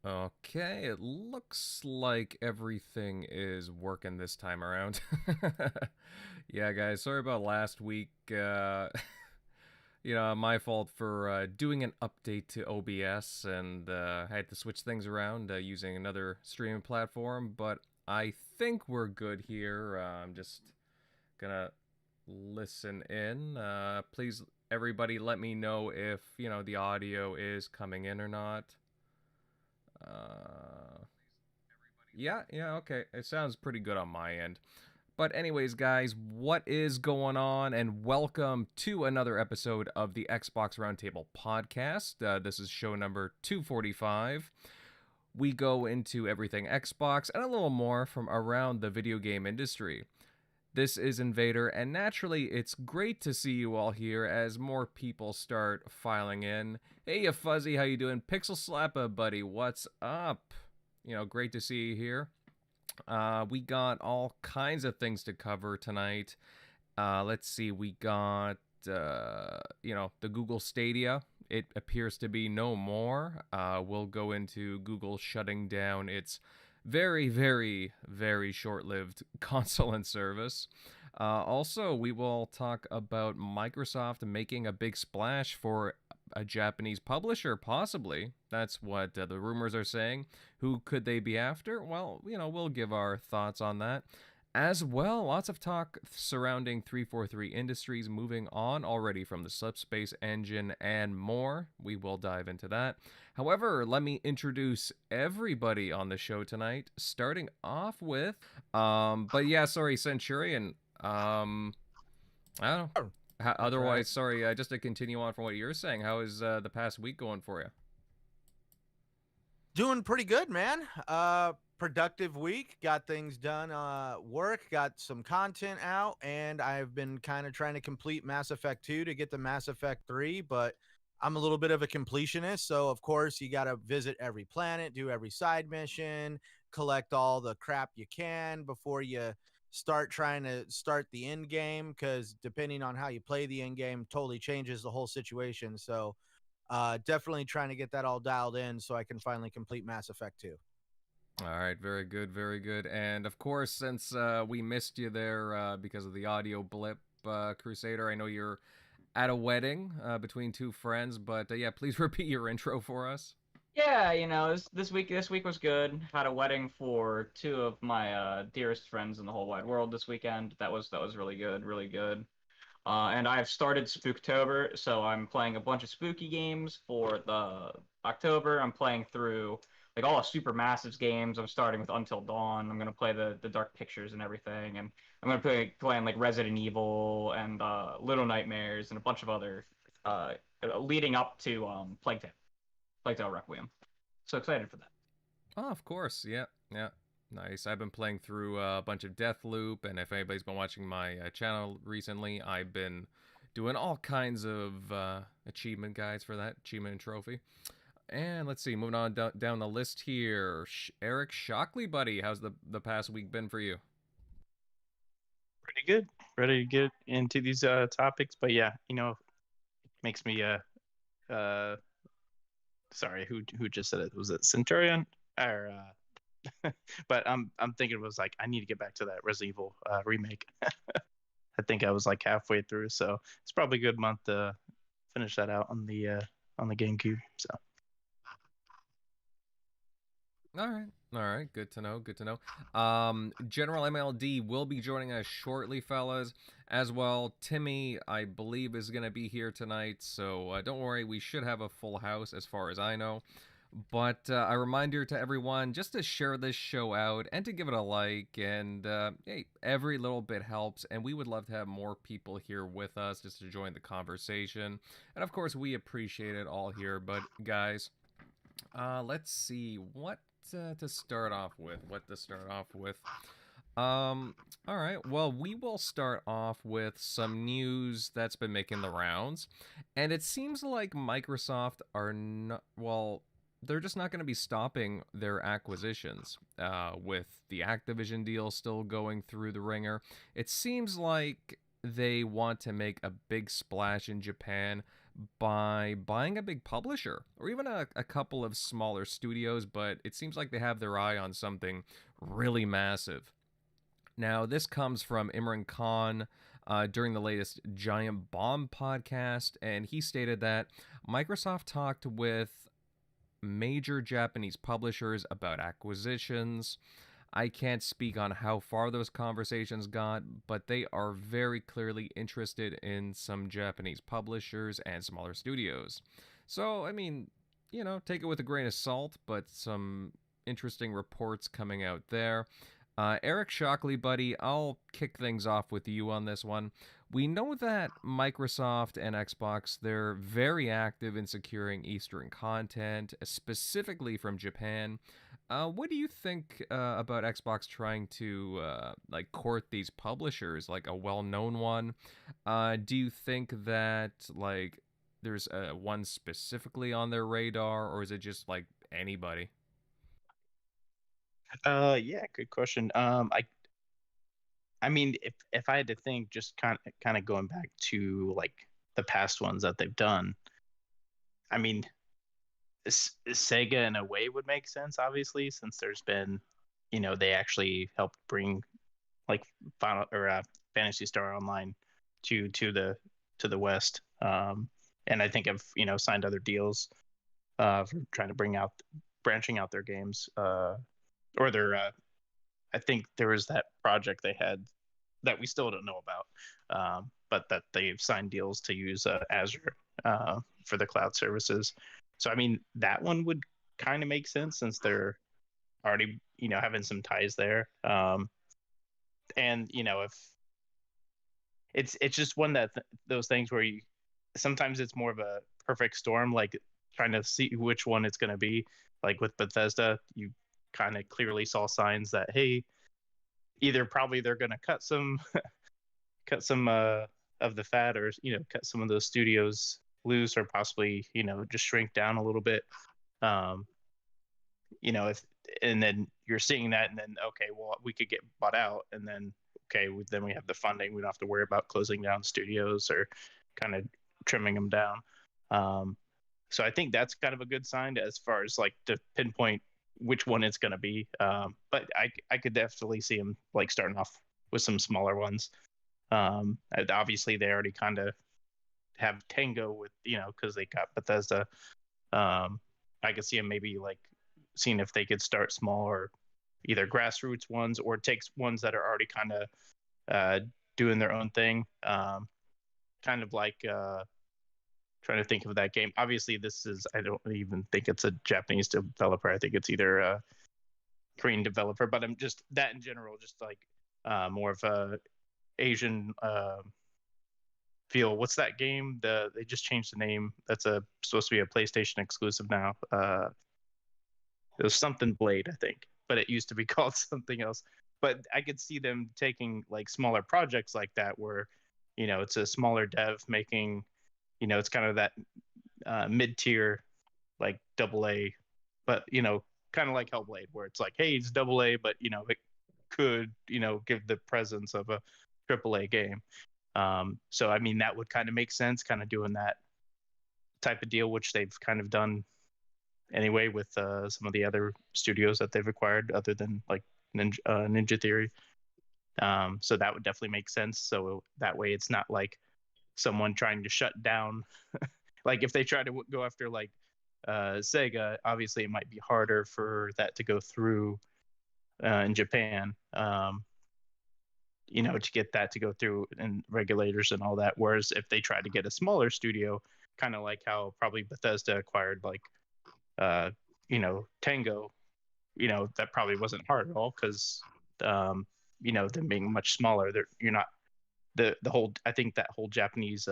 Okay, it looks like everything is working this time around. Yeah, guys, sorry about last week. My fault for doing an update to OBS and I had to switch things around using another streaming platform, but I think we're good here. I'm just gonna listen in. Please, everybody, let me know if, the audio is coming in or not. Uh, yeah, okay. It sounds pretty good on my end. But, anyways, guys, what is going on? And welcome to another episode of the Xbox Roundtable podcast. This is show number 245. We go into everything Xbox and a little more from around the video game industry. This is Invader, and naturally, it's great to see you all here as more people start filing in. Hey, you Fuzzy, how you doing? Pixel Slappa, buddy, what's up? Great to see you here. We got all kinds of things to cover tonight. Let's see, we got, the Google Stadia. It appears to be no more. We'll go into Google shutting down its very, very, very short lived console and service. Also, we will talk about Microsoft making a big splash for a Japanese publisher, possibly. That's what the rumors are saying. Who could they be after? Well, we'll give our thoughts on that. As well, lots of talk surrounding 343 Industries moving on already from the Subspace engine and more. We will dive into that. However, let me introduce everybody on the show tonight, starting off with, but yeah, sorry, Centurion. I don't know. Oh, that's all right. Otherwise, sorry, just to continue on from what you're saying, how is the past week going for you? Doing pretty good, man. Productive week. Got things done. Work. Got some content out, and I've been kind of trying to complete Mass Effect 2 to get the Mass Effect 3, but I'm a little bit of a completionist, so of course you got to visit every planet, do every side mission, collect all the crap you can before you start trying to start the end game, because depending on how you play the end game totally changes the whole situation. So definitely trying to get that all dialed in so I can finally complete Mass Effect 2. All right, very good, very good. And of course, since we missed you there because of the audio blip, Crusader, I know you're at a wedding between two friends, but yeah, please repeat your intro for us. Yeah, this week was good. Had a wedding for two of my dearest friends in the whole wide world this weekend. That was really good, really good. And I've started Spooktober, so I'm playing a bunch of spooky games for the October. I'm playing through like all the Super Massives games. I'm starting with Until Dawn. I'm gonna play the Dark Pictures and everything, and I'm gonna playing like Resident Evil and Little Nightmares and a bunch of other uh, leading up to Plague Tale Requiem. So excited for that. Oh, of course, yeah, yeah. Nice. I've been playing through a bunch of Deathloop, and if anybody's been watching my channel recently, I've been doing all kinds of achievement guides for that, achievement and trophy. And let's see, moving on down the list here. Eric Shockley, buddy, how's the past week been for you? Pretty good. Ready to get into these topics, but yeah, makes me sorry, who just said it? Was it Centurion or but I'm thinking it was like I need to get back to that Resident Evil remake. I think I was like halfway through, so it's probably a good month to finish that out on the GameCube. So All right, good to know, good to know. General MLD will be joining us shortly, fellas. As well, Timmy, I believe, is going to be here tonight, so don't worry, we should have a full house as far as I know. But a reminder to everyone just to share this show out and to give it a like. And hey, every little bit helps. And we would love to have more people here with us just to join the conversation. And of course, we appreciate it all here. But guys, let's see what to start off with. All right. Well, we will start off with some news that's been making the rounds, and it seems like Microsoft are not well. They're just not going to be stopping their acquisitions. With the Activision deal still going through the ringer, it seems like they want to make a big splash in Japan by buying a big publisher or even a couple of smaller studios, but it seems like they have their eye on something really massive. Now, this comes from Imran Khan during the latest Giant Bomb podcast, and he stated that Microsoft talked with major Japanese publishers about acquisitions. I can't speak on how far those conversations got, but they are very clearly interested in some Japanese publishers and smaller studios. So, I mean, take it with a grain of salt, but some interesting reports coming out there. Eric Shockley, buddy, I'll kick things off with you on this one. We know that Microsoft and Xbox, they're very active in securing Eastern content, specifically from Japan. What do you think about Xbox trying to court these publishers, like a well-known one? Do you think that there's one specifically on their radar, or is it just like anybody? Yeah, good question. I mean, if I had to think, just kind of going back to like the past ones that they've done, I mean, Sega in a way would make sense, obviously, since there's been, they actually helped bring like Final or Fantasy Star Online to the West, and I think I've signed other deals for trying to branching out their games, or their I think there was that project they had that we still don't know about, but that they've signed deals to use Azure for the cloud services. So I mean, that one would kind of make sense since they're already having some ties there. And if it's just one that those things where you sometimes it's more of a perfect storm, like trying to see which one it's going to be. Like with Bethesda, you kind of clearly saw signs that, hey, either probably they're going to cut some of the fat, or cut some of those studios loose, or possibly just shrink down a little bit. If and then you're seeing that, and then okay, well, we could get bought out, and then okay, then we have the funding, we don't have to worry about closing down studios or kind of trimming them down. So I think that's kind of a good sign as far as like to pinpoint which one it's going to be. But I could definitely see them like starting off with some smaller ones. Obviously they already kind of have Tango with, because they got Bethesda. I could see them maybe like seeing if they could start small, or either grassroots ones, or take ones that are already kind of doing their own thing. Kind of like trying to think of that game. Obviously, I don't even think it's a Japanese developer. I think it's either a Korean developer, but I'm just that in general, just like more of a Asian feel. What's that game? They just changed the name. That's supposed to be a PlayStation exclusive now. It was something Blade, I think, but it used to be called something else. But I could see them taking like smaller projects like that, where it's a smaller dev making, it's kind of that mid-tier, like AA, but kind of like Hellblade, where it's like, hey, it's AA, but it could give the presence of a AAA game. So I mean, that would kind of make sense, kind of doing that type of deal, which they've kind of done anyway with some of the other studios that they've acquired, other than like Ninja Theory. So that would definitely make sense. So that way, it's not like someone trying to shut down. Like if they try to go after like Sega, obviously it might be harder for that to go through in Japan. To get that to go through and regulators and all that. Whereas if they try to get a smaller studio, kind of like how probably Bethesda acquired like Tango, that probably wasn't hard at all, because them being much smaller, you're not the whole. I think that whole Japanese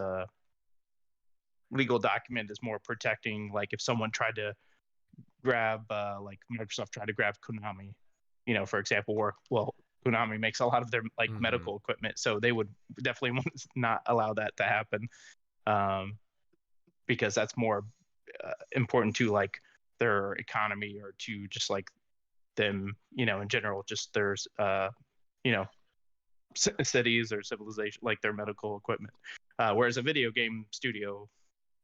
legal document is more protecting, like if someone tried to grab like Microsoft tried to grab Konami, for example, where Konami makes a lot of their like medical equipment, so they would definitely not allow that to happen, because that's more important to like their economy, or to just like them, in general, just there's cities or civilization, like their medical equipment. Whereas a video game studio,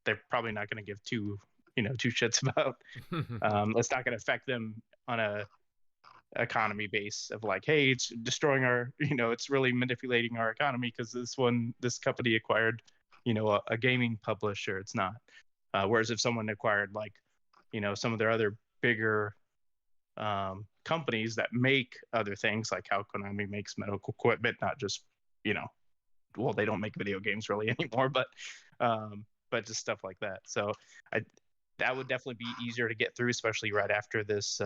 they're probably not going to give two shits about. It's not going to affect them on a economy base of like, hey, it's destroying our, it's really manipulating our economy because this company acquired, a gaming publisher. It's not. Whereas if someone acquired like, some of their other bigger companies that make other things, like how Konami makes medical equipment, not just, well, they don't make video games really anymore, but just stuff like that. So that would definitely be easier to get through, especially right after this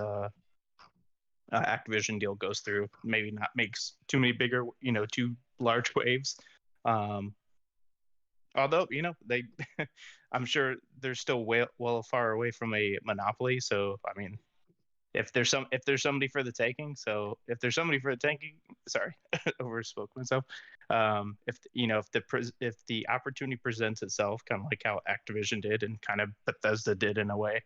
Activision deal goes through. Maybe not makes too many bigger, too large waves. Although, they, I'm sure they're still well far away from a monopoly. So, I mean, if there's somebody for the taking, sorry, overspoke myself. If the opportunity presents itself, kind of like how Activision did and kind of Bethesda did in a way,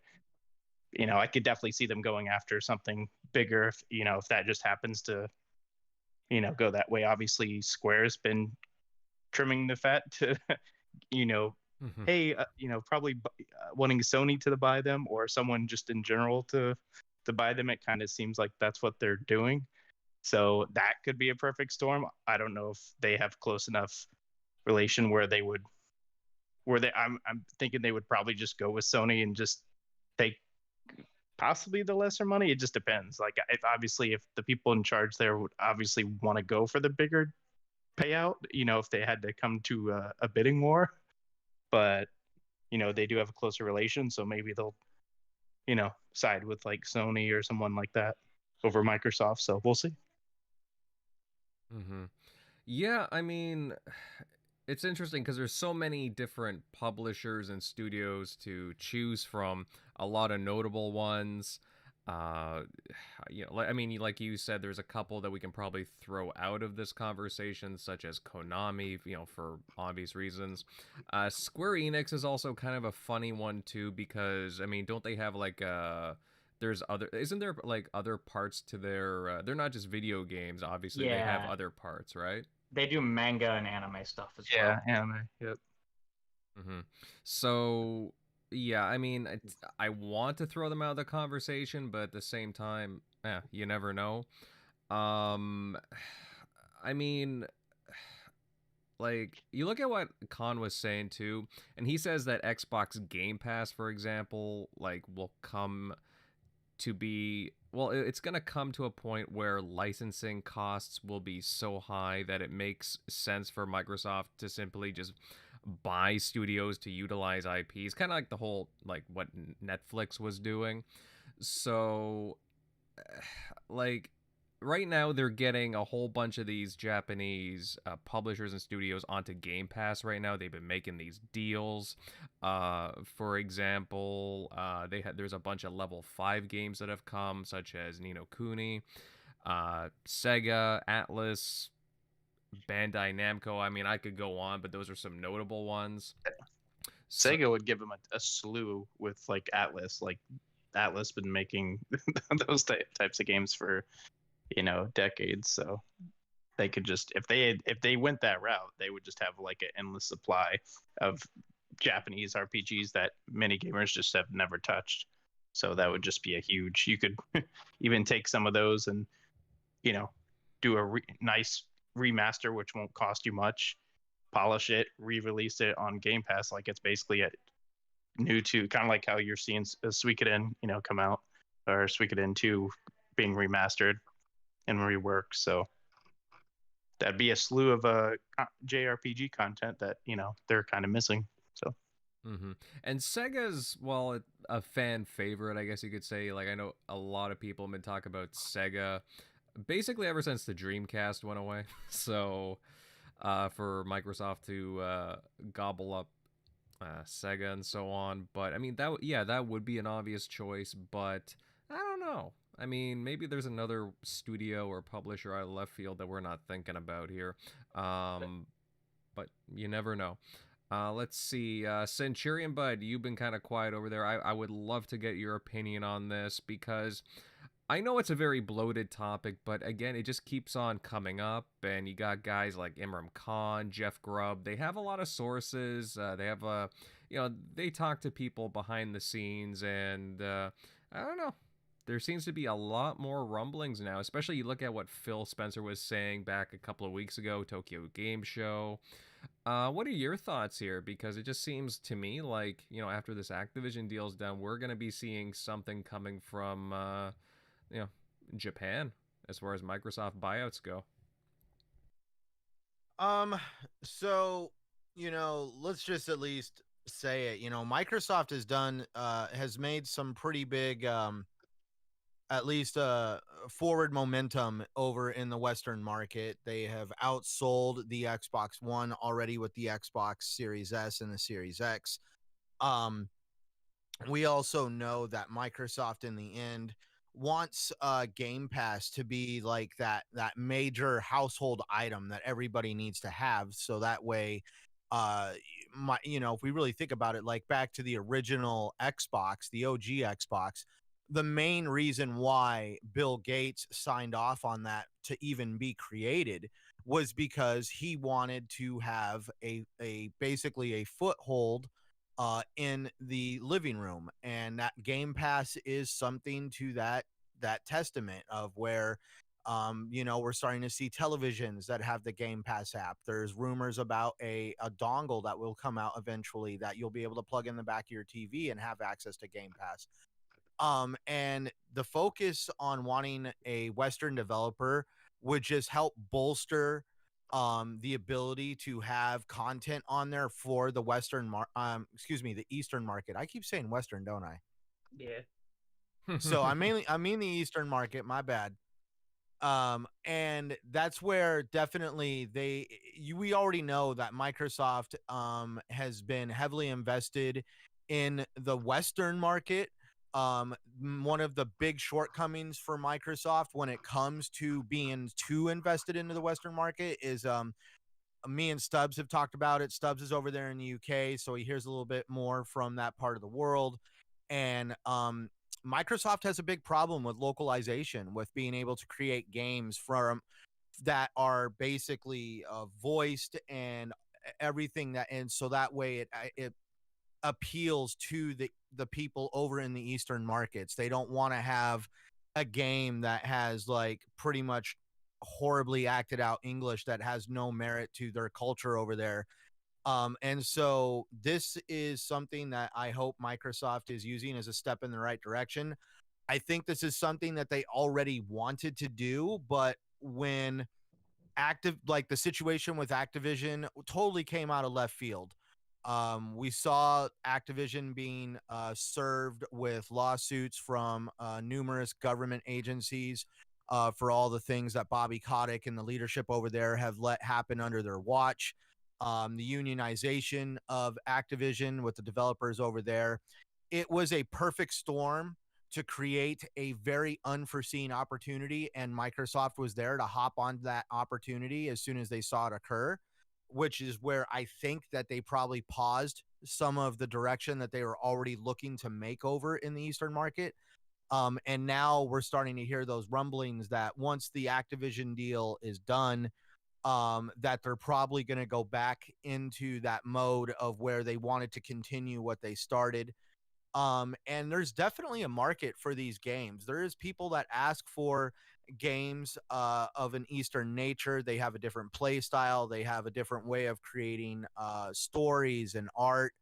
I could definitely see them going after something bigger. If that just happens to, go that way. Obviously, Square's been trimming the fat to, hey, probably wanting Sony to buy them or someone just in general to buy them. It kind of seems like that's what they're doing. So that could be a perfect storm. I don't know if they have close enough relation where they would, I'm thinking they would probably just go with Sony and just take possibly the lesser money. It just depends. Like, if the people in charge there would obviously want to go for the bigger payout, if they had to come to a bidding war, but they do have a closer relation, so maybe they'll side with like Sony or someone like that over Microsoft. So we'll see. Yeah, I mean, it's interesting because there's so many different publishers and studios to choose from. A lot of notable ones. Like you said, there's a couple that we can probably throw out of this conversation, such as Konami, for obvious reasons. Square Enix is also kind of a funny one too, because don't they have like isn't there like other parts to their? They're not just video games. Obviously, they have other parts, right? They do manga and anime stuff as well. Yeah, anime. Yep. So, yeah, I want to throw them out of the conversation, but at the same time, you never know. Like, you look at what Khan was saying too, and he says that Xbox Game Pass, for example, like, will come to be, well, it's going to come to a point where licensing costs will be so high that it makes sense for Microsoft to simply just buy studios to utilize IPs, kind of like the whole, like, what Netflix was doing. So, like, right now they're getting a whole bunch of these Japanese publishers and studios onto Game Pass right now. They've been making these deals. For example, there's a bunch of level 5 games that have come, such as Ni no Kuni, Sega, Atlas, Bandai Namco. I could go on, but those are some notable ones. Sega would give them a slew with like Atlas. Like, Atlas been making those types of games for decades, so they could just, if they went that route, they would just have like an endless supply of Japanese RPGs that many gamers just have never touched. So that would just be a huge, you could even take some of those and do a nice remaster, which won't cost you much, polish it, re-release it on Game Pass like it's basically a new to, kind of like how you're seeing Suikoden come out, or Suikoden 2 being remastered and reworked. So that'd be a slew of JRPG content that they're kind of missing. So and Sega's, well, a fan favorite, I guess you could say. Like, I know a lot of people have been talking about Sega basically ever since the Dreamcast went away. So for Microsoft to gobble up Sega and so on. But that would be an obvious choice, but I don't know. Maybe there's another studio or publisher out of left field that we're not thinking about here. But you never know. Let's see. Centurion Bud, you've been kind of quiet over there. I would love to get your opinion on this, because I know it's a very bloated topic, but again, it just keeps on coming up. And you got guys like Imran Khan, Jeff Grubb. They have a lot of sources. They have they talk to people behind the scenes, and I don't know. There seems to be a lot more rumblings now, especially you look at what Phil Spencer was saying back a couple of weeks ago, Tokyo Game Show. What are your thoughts here? Because it just seems to me like, after this Activision deal's done, we're going to be seeing something coming from, you know, Japan as far as Microsoft buyouts go. So, let's just at least say it. Microsoft has made some pretty big, at least forward momentum over in the Western market. They have outsold the Xbox One already with the Xbox Series S and the Series X. Um, we also know that Microsoft in the end wants Game Pass to be like that major household item that everybody needs to have, so that way uh if we really think about it, like back to the original Xbox, the OG Xbox, the main reason why Bill Gates signed off on that to even be created was because he wanted to have a basically a foothold in the living room, and that Game Pass is something to that testament of where we're starting to see televisions that have the Game Pass app. There's rumors about a dongle that will come out eventually that you'll be able to plug in the back of your TV and have access to Game Pass. And the focus on wanting a Western developer would just help bolster the ability to have content on there for the the Eastern market. I keep saying Western, don't I? Yeah. So I mean the Eastern market, my bad. And that's where definitely we already know that Microsoft has been heavily invested in the Western market. One of the big shortcomings for Microsoft when it comes to being too invested into the Western market is me and Stubbs have talked about it. Stubbs is over there in the UK, so he hears a little bit more from that part of the world. And Microsoft has a big problem with localization, with being able to create games from that are basically voiced and everything that, and so that way it appeals to the people over in the Eastern markets. They don't want to have a game that has like pretty much horribly acted out English that has no merit to their culture over there. And so this is something that I hope Microsoft is using as a step in the right direction. I think this is something that they already wanted to do, but when the situation with Activision totally came out of left field. We saw Activision being served with lawsuits from numerous government agencies for all the things that Bobby Kotick and the leadership over there have let happen under their watch. The unionization of Activision with the developers over there. It was a perfect storm to create a very unforeseen opportunity, and Microsoft was there to hop on that opportunity as soon as they saw it occur, which is where I think that they probably paused some of the direction that they were already looking to make over in the Eastern market. And now we're starting to hear those rumblings that once the Activision deal is done, that they're probably going to go back into that mode of where they wanted to continue what they started. And there's definitely a market for these games. There is people that ask for games of an Eastern nature. They have a different play style. They have a different way of creating stories and art.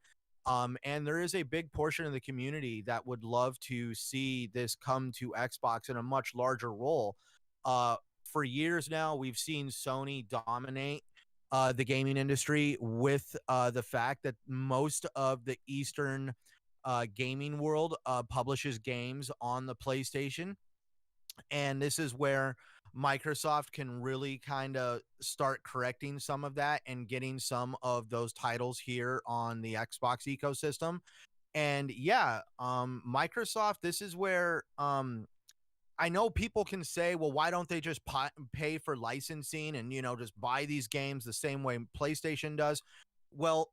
And there is a big portion of the community that would love to see this come to Xbox in a much larger role. For years now, we've seen Sony dominate the gaming industry with the fact that most of the Eastern gaming world publishes games on the PlayStation. And this is where Microsoft can really kind of start correcting some of that and getting some of those titles here on the Xbox ecosystem. And yeah, Microsoft, this is where I know people can say, well, why don't they just pay for licensing and, just buy these games the same way PlayStation does? Well,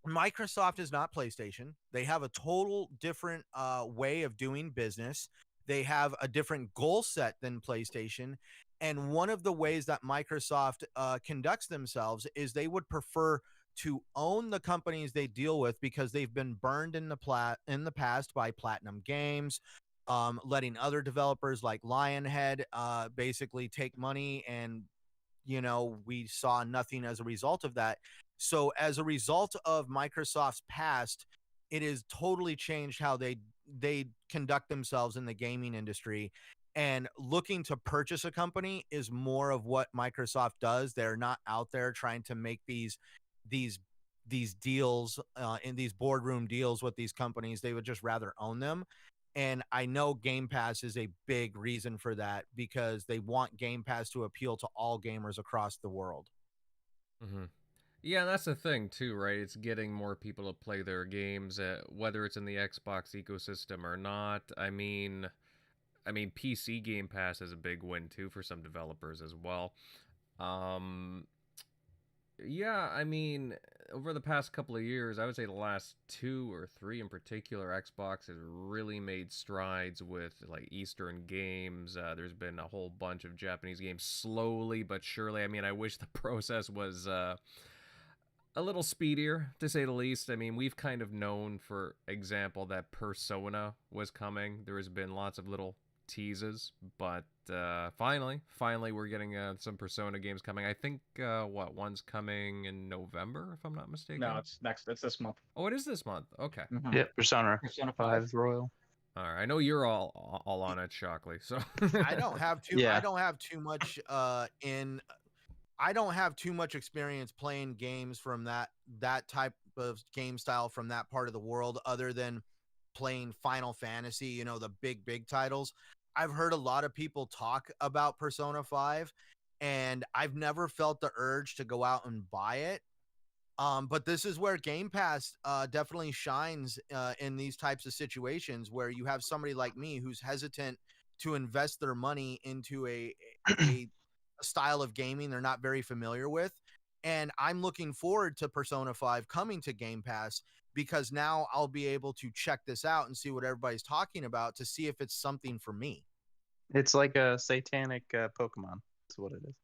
Microsoft is not PlayStation. They have a total different way of doing business. They have a different goal set than PlayStation. And one of the ways that Microsoft conducts themselves is they would prefer to own the companies they deal with because they've been burned in the past by Platinum Games, letting other developers like Lionhead basically take money, and we saw nothing as a result of that. So as a result of Microsoft's past, it has totally changed how they conduct themselves in the gaming industry. And looking to purchase a company is more of what Microsoft does. They're not out there trying to make these deals in these boardroom deals with these companies. They would just rather own them. And I know Game Pass is a big reason for that, because they want Game Pass to appeal to all gamers across the world. Mm-hmm. Yeah, that's the thing too, right? It's getting more people to play their games, whether it's in the Xbox ecosystem or not. I mean, PC Game Pass is a big win too for some developers as well. Um, yeah, I mean, over the past couple of years, I would say the last 2 or 3 in particular, Xbox has really made strides with like Eastern games. There's been a whole bunch of Japanese games slowly but surely. I mean, I wish the process was a little speedier, to say the least. I mean, we've kind of known, for example, that Persona was coming. There has been lots of little teases, but finally, we're getting some Persona games coming. I think one's coming in November, if I'm not mistaken. No, it's this month. Oh, it is this month. Okay. Mm-hmm. Yeah, Persona 5 5. Royal. All right. I know you're all on it, Shockley. So I don't have too. Yeah. I don't have too much I don't have too much experience playing games from that type of game style from that part of the world, other than playing Final Fantasy, the big titles. I've heard a lot of people talk about Persona 5, and I've never felt the urge to go out and buy it. But this is where Game Pass definitely shines in these types of situations, where you have somebody like me who's hesitant to invest their money into a style of gaming they're not very familiar with. And I'm looking forward to Persona 5 coming to Game Pass, because now I'll be able to check this out and see what everybody's talking about to see if it's something for me. It's like a satanic Pokemon. That's what it is.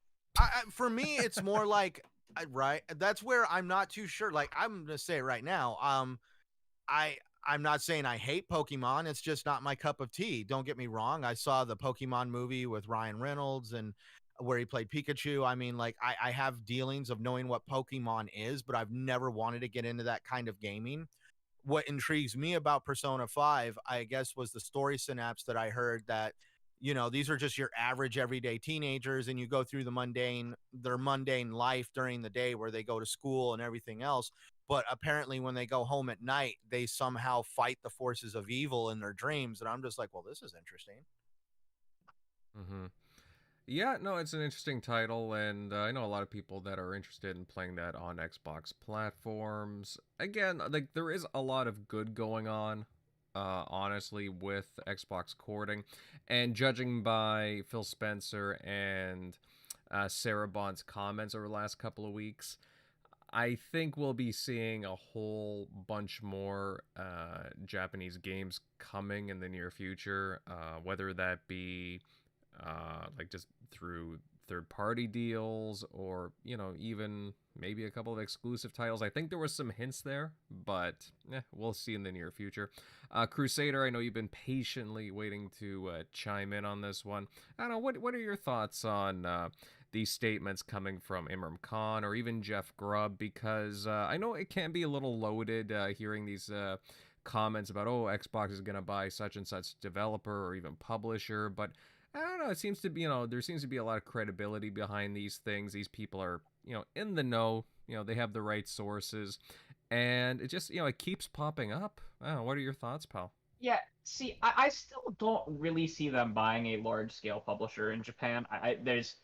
For me, it's more like, right. That's where I'm not too sure. Like, I'm going to say it right now. I'm not saying I hate Pokemon. It's just not my cup of tea. Don't get me wrong. I saw the Pokemon movie with Ryan Reynolds, and where he played Pikachu. I mean, like, I have dealings of knowing what Pokemon is, but I've never wanted to get into that kind of gaming. What intrigues me about Persona 5, I guess, was the story synapse that I heard, that, these are just your average everyday teenagers, and you go through their mundane life during the day, where they go to school and everything else. But apparently when they go home at night, they somehow fight the forces of evil in their dreams. And I'm just like, well, this is interesting. Mm-hmm. Yeah, no, it's an interesting title, and I know a lot of people that are interested in playing that on Xbox platforms. Again, like, there is a lot of good going on, honestly, with Xbox courting, and judging by Phil Spencer and Sarah Bond's comments over the last couple of weeks, I think we'll be seeing a whole bunch more Japanese games coming in the near future, whether that be like just through third-party deals, or even maybe a couple of exclusive titles. I think there was some hints there, but we'll see in the near future. Crusader, I know you've been patiently waiting to chime in on this one. I don't know, what are your thoughts on these statements coming from Imran Khan or even Jeff Grubb? Because I know it can be a little loaded hearing these comments about, oh, Xbox is going to buy such and such developer or even publisher, but I don't know. It seems to be, there seems to be a lot of credibility behind these things. These people are, in the know. They have the right sources, and it just, it keeps popping up. I don't know, what are your thoughts, pal? Yeah, see, I still don't really see them buying a large-scale publisher in Japan. There's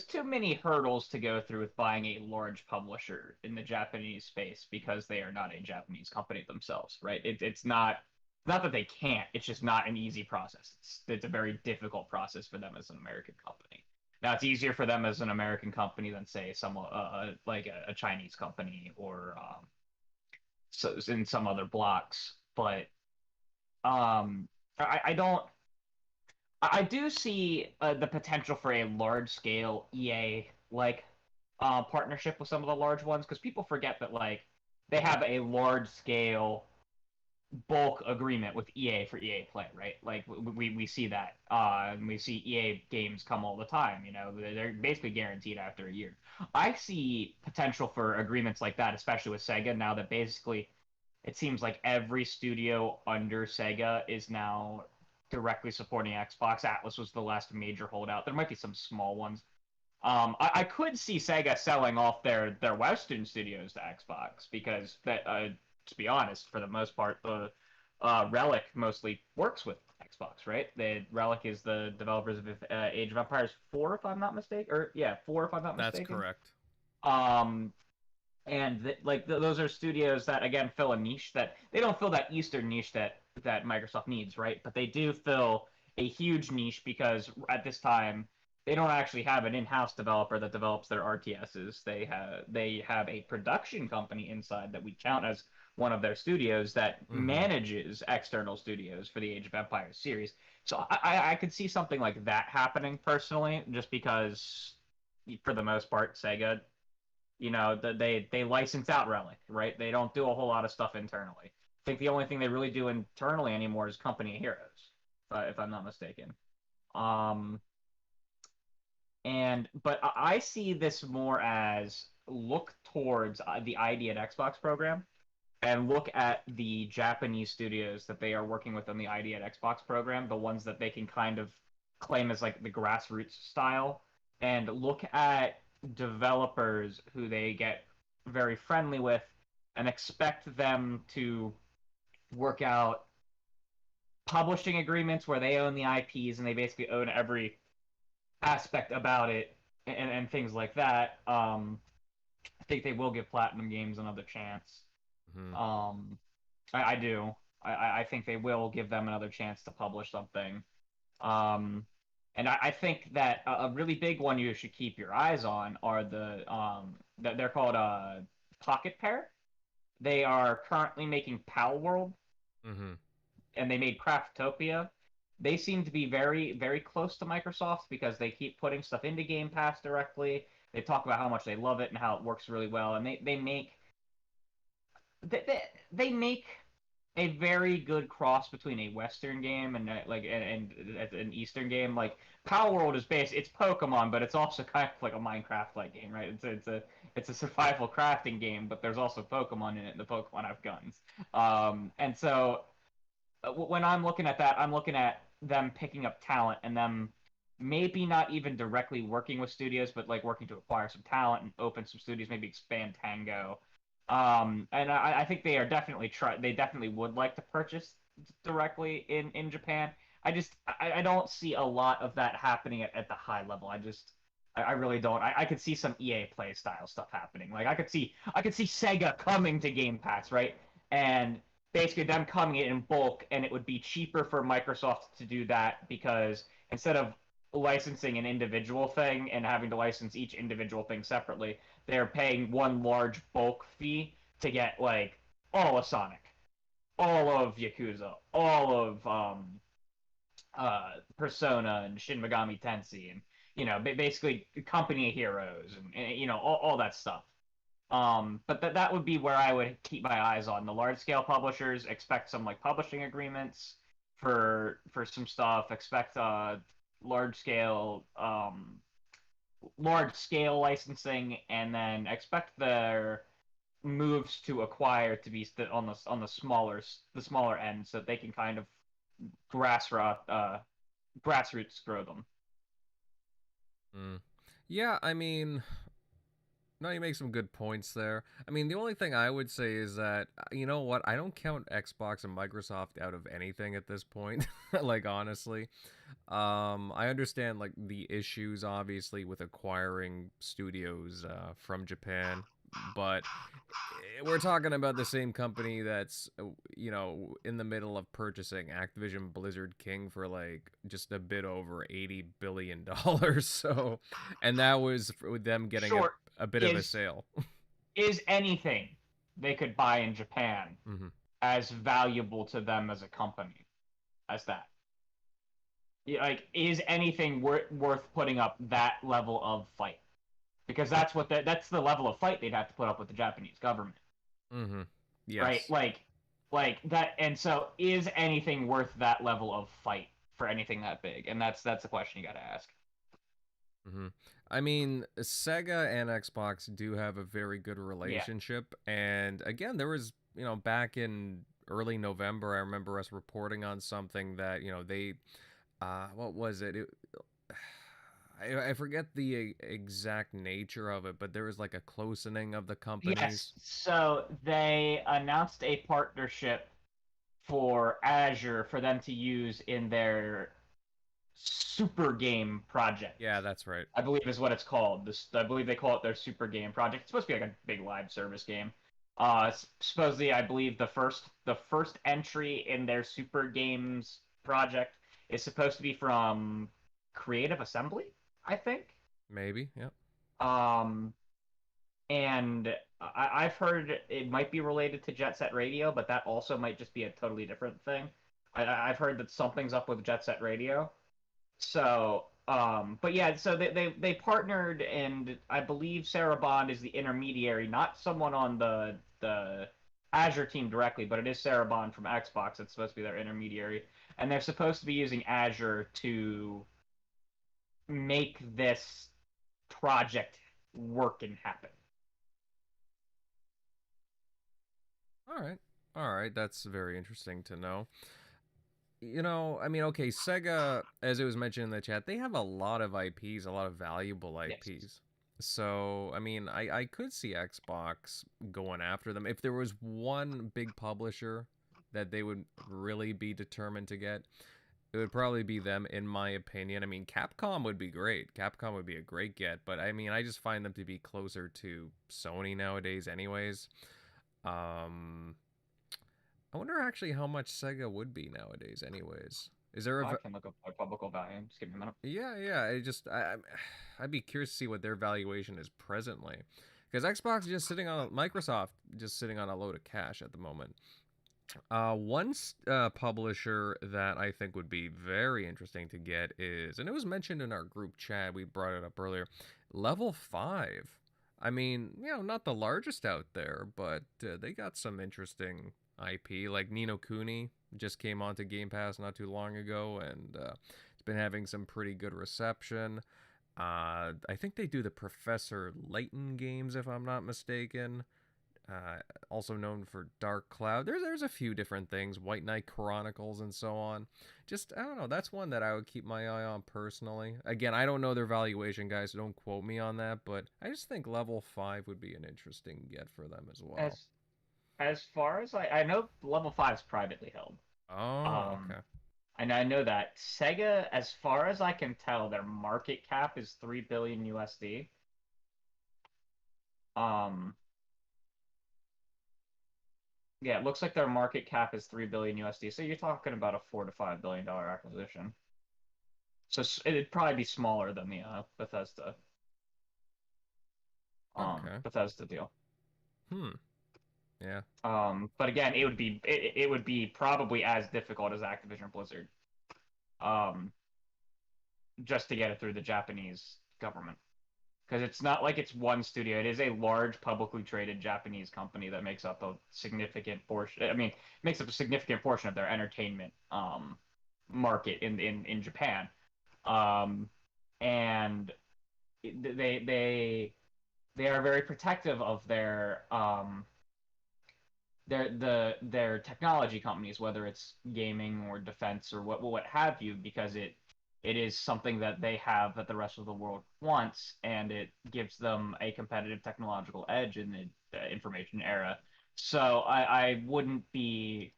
too many hurdles to go through with buying a large publisher in the Japanese space, because they are not a Japanese company themselves, right? It's not that they can't. It's just not an easy process. It's a very difficult process for them as an American company. Now, it's easier for them as an American company than, say, some like a Chinese company, or so in some other blocks. But I don't. I do see the potential for a large-scale EA like partnership with some of the large ones, because people forget that like they have a large scale bulk agreement with EA for EA Play, right? Like we see that, and we see EA games come all the time. You know, they're basically guaranteed after a year. I see potential for agreements like that, especially with Sega, now that basically it seems like every studio under Sega is now directly supporting Xbox. Atlas was the last major holdout. There might be some small ones. I could see Sega selling off their Western studios to Xbox because that, to be honest, for the most part, the Relic mostly works with Xbox, right? Relic is the developers of Age of Empires 4, if I'm not mistaken, or yeah, 4, if I'm not That's mistaken. correct. Um, and those are studios that again fill a niche that they don't fill that Eastern niche that Microsoft needs, right? But they do fill a huge niche because at this time they don't actually have an in-house developer that develops their RTSs. They have a production company inside that we count as one of their studios that manages external studios for the Age of Empires series. So I could see something like that happening personally, just because for the most part Sega, you know, they license out Relic, right? They don't do a whole lot of stuff internally. I think the only thing they really do internally anymore is Company of Heroes, if I'm not mistaken. Um, but I see this more as look towards the ID at Xbox program and look at the Japanese studios that they are working with on the ID at Xbox program, the ones that they can kind of claim as like the grassroots style, and look at developers who they get very friendly with and expect them to work out publishing agreements where they own the IPs and they basically own every aspect about it, and things like that. I think they will give Platinum Games another chance. Mm-hmm. I do. I think they will give them another chance to publish something. And I think that a really big one you should keep your eyes on are that they're called Pocket Pair. They are currently making Pal World, and they made Craftopia. They seem to be very, very close to Microsoft because they keep putting stuff into Game Pass directly. They talk about how much they love it and how it works really well, and they make a very good cross between a Western game and and an Eastern game. Like Power World is it's Pokemon, but it's also kind of like a Minecraft-like game, right? It's a survival crafting game, but there's also Pokemon in it. And the Pokemon have guns, and so when I'm looking at that, I'm looking at them picking up talent and them maybe not even directly working with studios, but like working to acquire some talent and open some studios, maybe expand Tango. And I think they are definitely they definitely would like to purchase directly in Japan. I don't see a lot of that happening at the high level. I really don't. I could see some EA Play style stuff happening. Like I could see Sega coming to Game Pass, right? And basically them coming in bulk, and it would be cheaper for Microsoft to do that because instead of licensing an individual thing and having to license each individual thing separately, they're paying one large bulk fee to get like all of Sonic, all of Yakuza, all of Persona and Shin Megami Tensei, and basically Company of Heroes, and all that stuff. But that would be where I would keep my eyes on the large scale publishers. Expect some like publishing agreements for some stuff. Expect large scale licensing, and then expect their moves to acquire to be on the smaller end, so that they can kind of grassroots grow them. Yeah, I mean, no, you make some good points there. I mean, the only thing I would say is that, you know what, I don't count Xbox and Microsoft out of anything at this point. Like, honestly, I understand like the issues obviously with acquiring studios from Japan, but we're talking about the same company that's in the middle of purchasing Activision Blizzard King for like just a bit over $80 billion. So, and that was with them getting a bit of a sale. Is anything they could buy in Japan as valuable to them as a company as that? Like, is anything worth putting up that level of fight? because that's the level of fight they'd have to put up with the Japanese government. Mm-hmm. Right? Yes. Like that. And so, is anything worth that level of fight for anything that big? And that's the question you got to ask. Mm-hmm. I mean, Sega and Xbox do have a very good Yeah. relationship, and again, there was, back in early November, I remember us reporting on something that, they, what was it? I forget the exact nature of it, but there was like a closening of the companies. Yes. So they announced a partnership for Azure for them to use in their super game project. Yeah, that's right. I believe is what it's called. I believe they call it their super game project. It's supposed to be like a big live service game. Supposedly, I believe the first entry in their super games project is supposed to be from Creative Assembly, I think. Maybe, yeah. Um, and I've heard it might be related to Jet Set Radio, but that also might just be a totally different thing. I've heard that something's up with Jet Set Radio. So, but yeah, so they partnered, and I believe Sarah Bond is the intermediary, not someone on the Azure team directly, but it is Sarah Bond from Xbox that's supposed to be their intermediary, and they're supposed to be using Azure to make this project work and happen. All right, that's very interesting to know. I mean, okay, Sega, as it was mentioned in the chat, they have a lot of IPs, a lot of valuable Yes. IPs. So, I mean, I could see Xbox going after them. If there was one big publisher that they would really be determined to get, it would probably be them, in my opinion. I mean, Capcom would be great. Capcom would be a great get, but I mean, I just find them to be closer to Sony nowadays, anyways. Um, I wonder actually how much Sega would be nowadays, anyways. Is there a? I can look up their public value. Just give me a minute. Yeah. I'd be curious to see what their valuation is presently, because Xbox is just sitting on Microsoft, just sitting on a load of cash at the moment. One publisher that I think would be very interesting to get is, and it was mentioned in our group chat, we brought it up earlier, Level 5. I mean, not the largest out there, but they got some interesting IP. Like Ni no Kuni just came onto Game Pass not too long ago, and it's been having some pretty good reception. I think they do the Professor Layton games, if I'm not mistaken. Also known for Dark Cloud. There's a few different things, White Knight Chronicles and so on. Just, I don't know, that's one that I would keep my eye on personally. Again, I don't know their valuation, guys, so don't quote me on that, but I just think Level 5 would be an interesting get for them as well. As far as I know, Level 5 is privately held. Oh, okay. And I know that Sega, as far as I can tell, their market cap is 3 billion USD. Yeah, it looks like their market cap is 3 billion USD. So you're talking about a $4 to $5 billion acquisition. So it'd probably be smaller than the Okay. Bethesda deal. Yeah. But again, it would be probably as difficult as Activision Blizzard. Just to get it through the Japanese government. Because it's not like it's one studio. It is a large publicly traded Japanese company that makes up a significant portion. I mean, makes up a significant portion of their entertainment market in Japan. And they are very protective of their technology companies, whether it's gaming or defense or what have you, because it is something that they have that the rest of the world wants, and it gives them a competitive technological edge in the information era. So I wouldn't be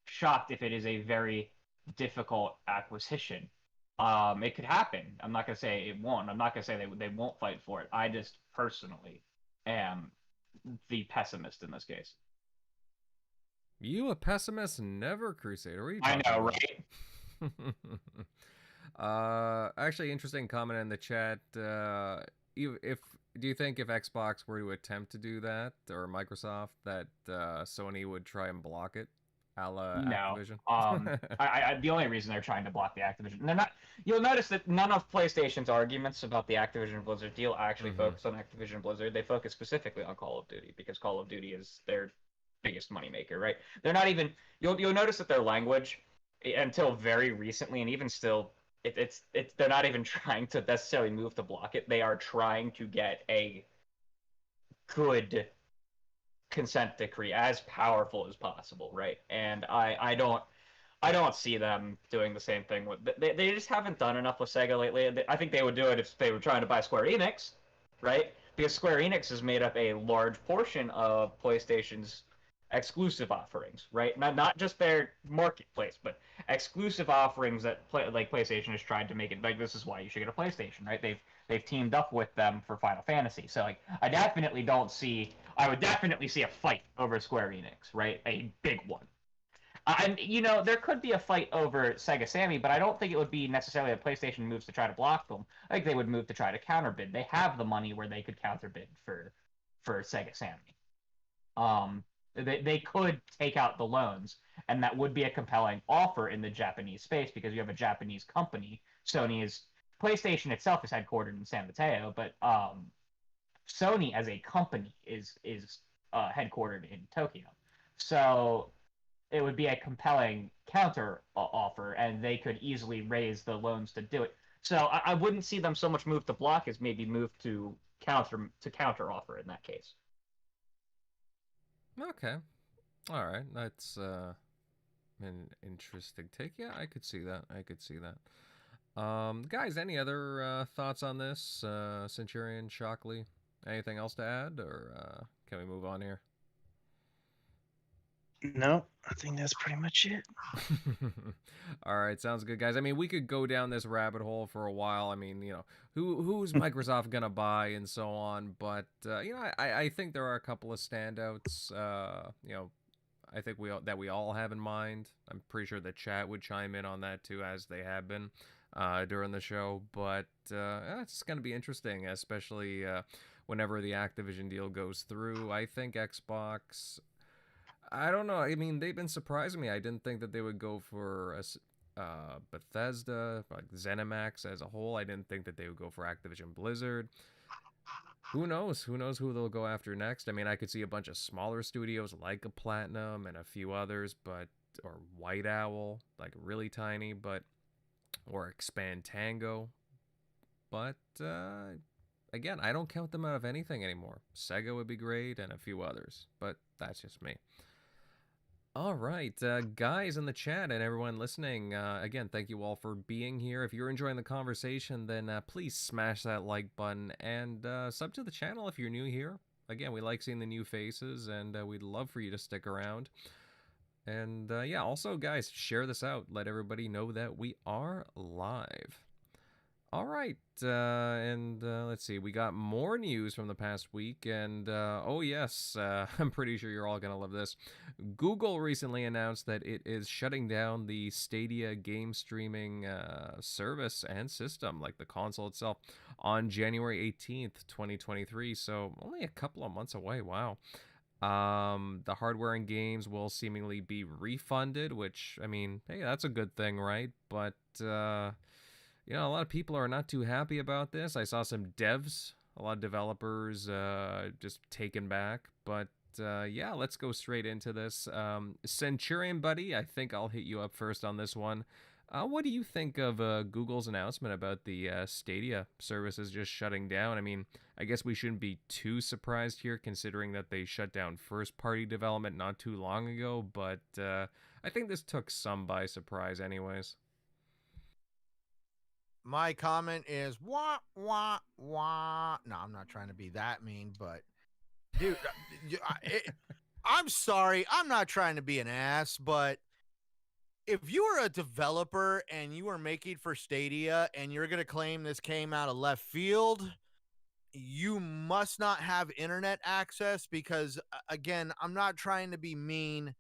shocked if it is a very difficult acquisition. It could happen. I'm not gonna say it won't. I'm not gonna say they won't fight for it. I just personally am the pessimist in this case. You a pessimist, never Crusader. What are you I talking know, about? right? Actually, interesting comment in the chat. If do you think if Xbox were to attempt to do that, or Microsoft, that Sony would try and block it? a la No. Activision? The only reason they're trying to block the Activision, they're not. You'll notice that none of PlayStation's arguments about the Activision Blizzard deal actually focus on Activision Blizzard. They focus specifically on Call of Duty because Call of Duty is their biggest moneymaker, right? They're not even. You'll notice that their language, until very recently, and even still, it's they're not even trying to necessarily move to block it. They are trying to get a good consent decree as powerful as possible, right? And I don't see them doing the same thing with they just haven't done enough with Sega lately. I think they would do it if they were trying to buy Square Enix, right? Because Square Enix has made up a large portion of PlayStation's exclusive offerings, right? Not just their marketplace, but exclusive offerings that PlayStation has tried to make it like this is why you should get a PlayStation, right? They've teamed up with them for Final Fantasy. So like I would definitely see a fight over Square Enix, right? A big one. And there could be a fight over Sega Sammy, but I don't think it would be necessarily a PlayStation moves to try to block them. I think they would move to try to counterbid. They have the money where they could counterbid for Sega Sammy. They could take out the loans, and that would be a compelling offer in the Japanese space because you have a Japanese company. PlayStation itself is headquartered in San Mateo, but Sony as a company is headquartered in Tokyo. So it would be a compelling counter offer, and they could easily raise the loans to do it. So I wouldn't see them so much move to block as maybe move to counter offer in that case. Okay. All right. That's an interesting take. Yeah, I could see that. Guys, any other thoughts on this? Centurion, Shockley, anything else to add, or can we move on here? No, I think that's pretty much it. All right, sounds good, guys. I mean, we could go down this rabbit hole for a while. I mean, who's Microsoft gonna buy and so on. But I think there are a couple of standouts. I think we all have in mind. I'm pretty sure the chat would chime in on that too, as they have been during the show. But it's gonna be interesting, especially whenever the Activision deal goes through. I think Xbox. I don't know. I mean, they've been surprising me. I didn't think that they would go for Bethesda, like ZeniMax as a whole. I didn't think that they would go for Activision Blizzard. Who knows? Who knows who they'll go after next? I mean, I could see a bunch of smaller studios like a Platinum and a few others, or White Owl, like really tiny, or Expand Tango. But again, I don't count them out of anything anymore. Sega would be great, and a few others, but that's just me. All right, guys in the chat and everyone listening, again, thank you all for being here. If you're enjoying the conversation, then please smash that like button and sub to the channel if you're new here. Again, we like seeing the new faces, and we'd love for you to stick around. And yeah, also, guys, share this out. Let everybody know that we are live. All right, and let's see. We got more news from the past week, and oh yes, I'm pretty sure you're all gonna love this. Google recently announced that it is shutting down the Stadia game streaming service and system, like the console itself, on January 18th, 2023. So only a couple of months away. Wow. The hardware and games will seemingly be refunded, which, I mean, hey, that's a good thing, right? But a lot of people are not too happy about this. I saw some devs, a lot of developers just taken back. But yeah, let's go straight into this. Centurion buddy, I think I'll hit you up first on this one. What do you think of Google's announcement about the Stadia services just shutting down? I mean, I guess we shouldn't be too surprised here, considering that they shut down first-party development not too long ago. But I think this took some by surprise anyways. My comment is wah wah wah. No, I'm not trying to be that mean, but dude, I'm sorry. I'm not trying to be an ass, but if you are a developer and you are making for Stadia and you're going to claim this came out of left field, you must not have internet access because, again, I'm not trying to be mean,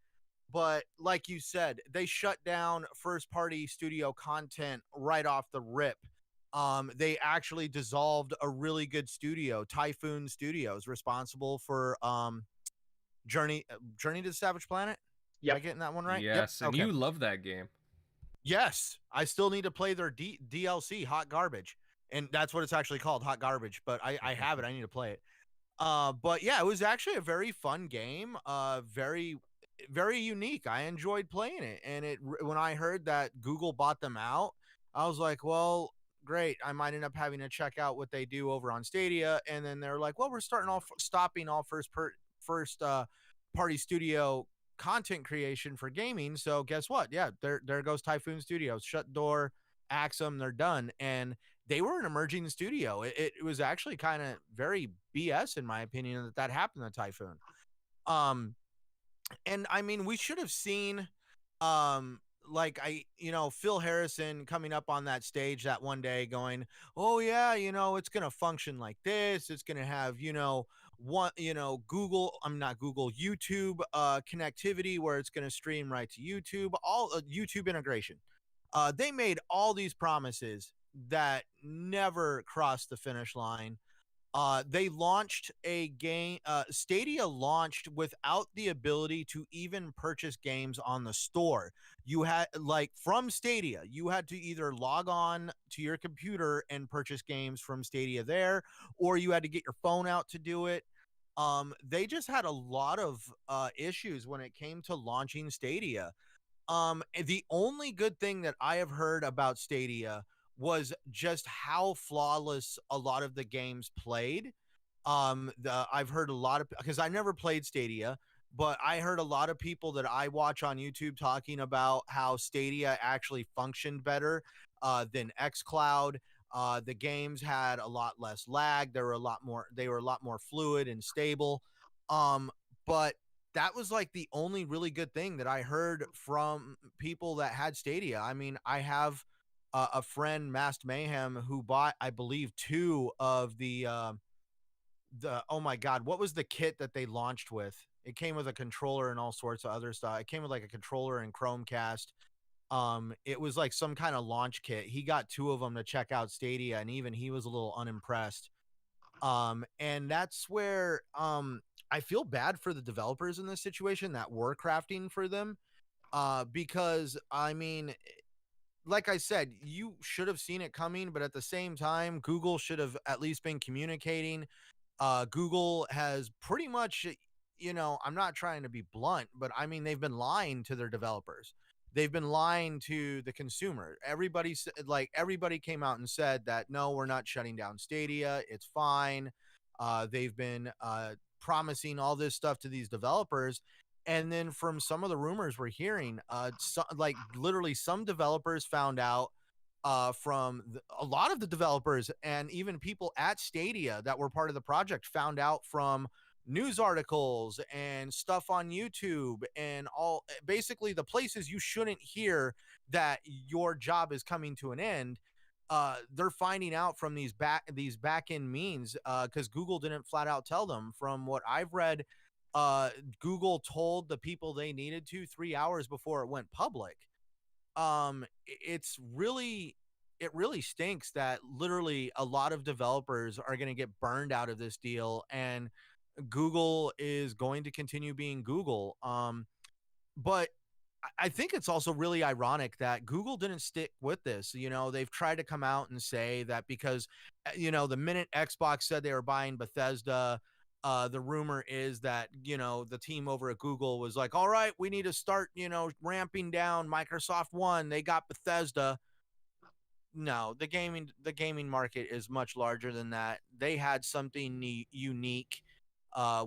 but like you said, they shut down first-party studio content right off the rip. They actually dissolved a really good studio, Typhoon Studios, responsible for Journey to the Savage Planet. Am I getting that one right? Yes, Yep. and Okay. you love that game. Yes, I still need to play their DLC, Hot Garbage, and that's what it's actually called, Hot Garbage. But I have it. I need to play it. But yeah, it was actually a very fun game. Very very unique. I enjoyed playing it, and when I heard that Google bought them out, I was like, well, great. I might end up having to check out what they do over on Stadia, and then they're like, well, we're stopping all first party studio content creation for gaming. So guess what? Yeah, there goes Typhoon Studios. Shut door, axe them, they're done. And they were an emerging studio. It was actually kind of very BS in my opinion that happened to Typhoon. And I mean, we should have seen like Phil Harrison coming up on that stage that one day going, oh yeah, it's going to function like this, it's going to have YouTube connectivity where it's going to stream right to YouTube, all YouTube integration. They made all these promises that never crossed the finish line. They launched a game. Stadia launched without the ability to even purchase games on the store. You had from Stadia, you had to either log on to your computer and purchase games from Stadia there, or you had to get your phone out to do it. They just had a lot of issues when it came to launching Stadia. The only good thing that I have heard about Stadia was just how flawless a lot of the games played. I've heard a lot of, because I never played Stadia, but I heard a lot of people that I watch on YouTube talking about how Stadia actually functioned better than xCloud. The games had a lot less lag. They were a lot more fluid and stable. But that was like the only really good thing that I heard from people that had Stadia. I mean, I have a friend, Masked Mayhem, who bought, I believe, 2 of the oh my god, what was the kit that they launched with? It came with a controller and all sorts of other stuff. It came with like a controller and Chromecast. It was like some kind of launch kit. He got 2 of them to check out Stadia, and even he was a little unimpressed. And that's where I feel bad for the developers in this situation that were crafting for them. Because I mean, like I said, you should have seen it coming, but at the same time, Google should have at least been communicating. Google has pretty much, I'm not trying to be blunt, but I mean, they've been lying to their developers. They've been lying to the consumer. Everybody came out and said that, no, we're not shutting down Stadia. It's fine. They've been promising all this stuff to these developers. And then from some of the rumors we're hearing, literally some developers found out from a lot of the developers, and even people at Stadia that were part of the project found out from news articles and stuff on YouTube and all, basically the places you shouldn't hear that your job is coming to an end. They're finding out from these back end means, because Google didn't flat out tell them. From what I've read, Google told the people they needed to 3 hours before it went public. It really stinks that literally a lot of developers are going to get burned out of this deal, and Google is going to continue being Google. But I think it's also really ironic that Google didn't stick with this. They've tried to come out and say that because, the minute Xbox said they were buying Bethesda, the rumor is that, the team over at Google was like, all right, we need to start, ramping down Microsoft One. They got Bethesda. No, the gaming market is much larger than that. They had something unique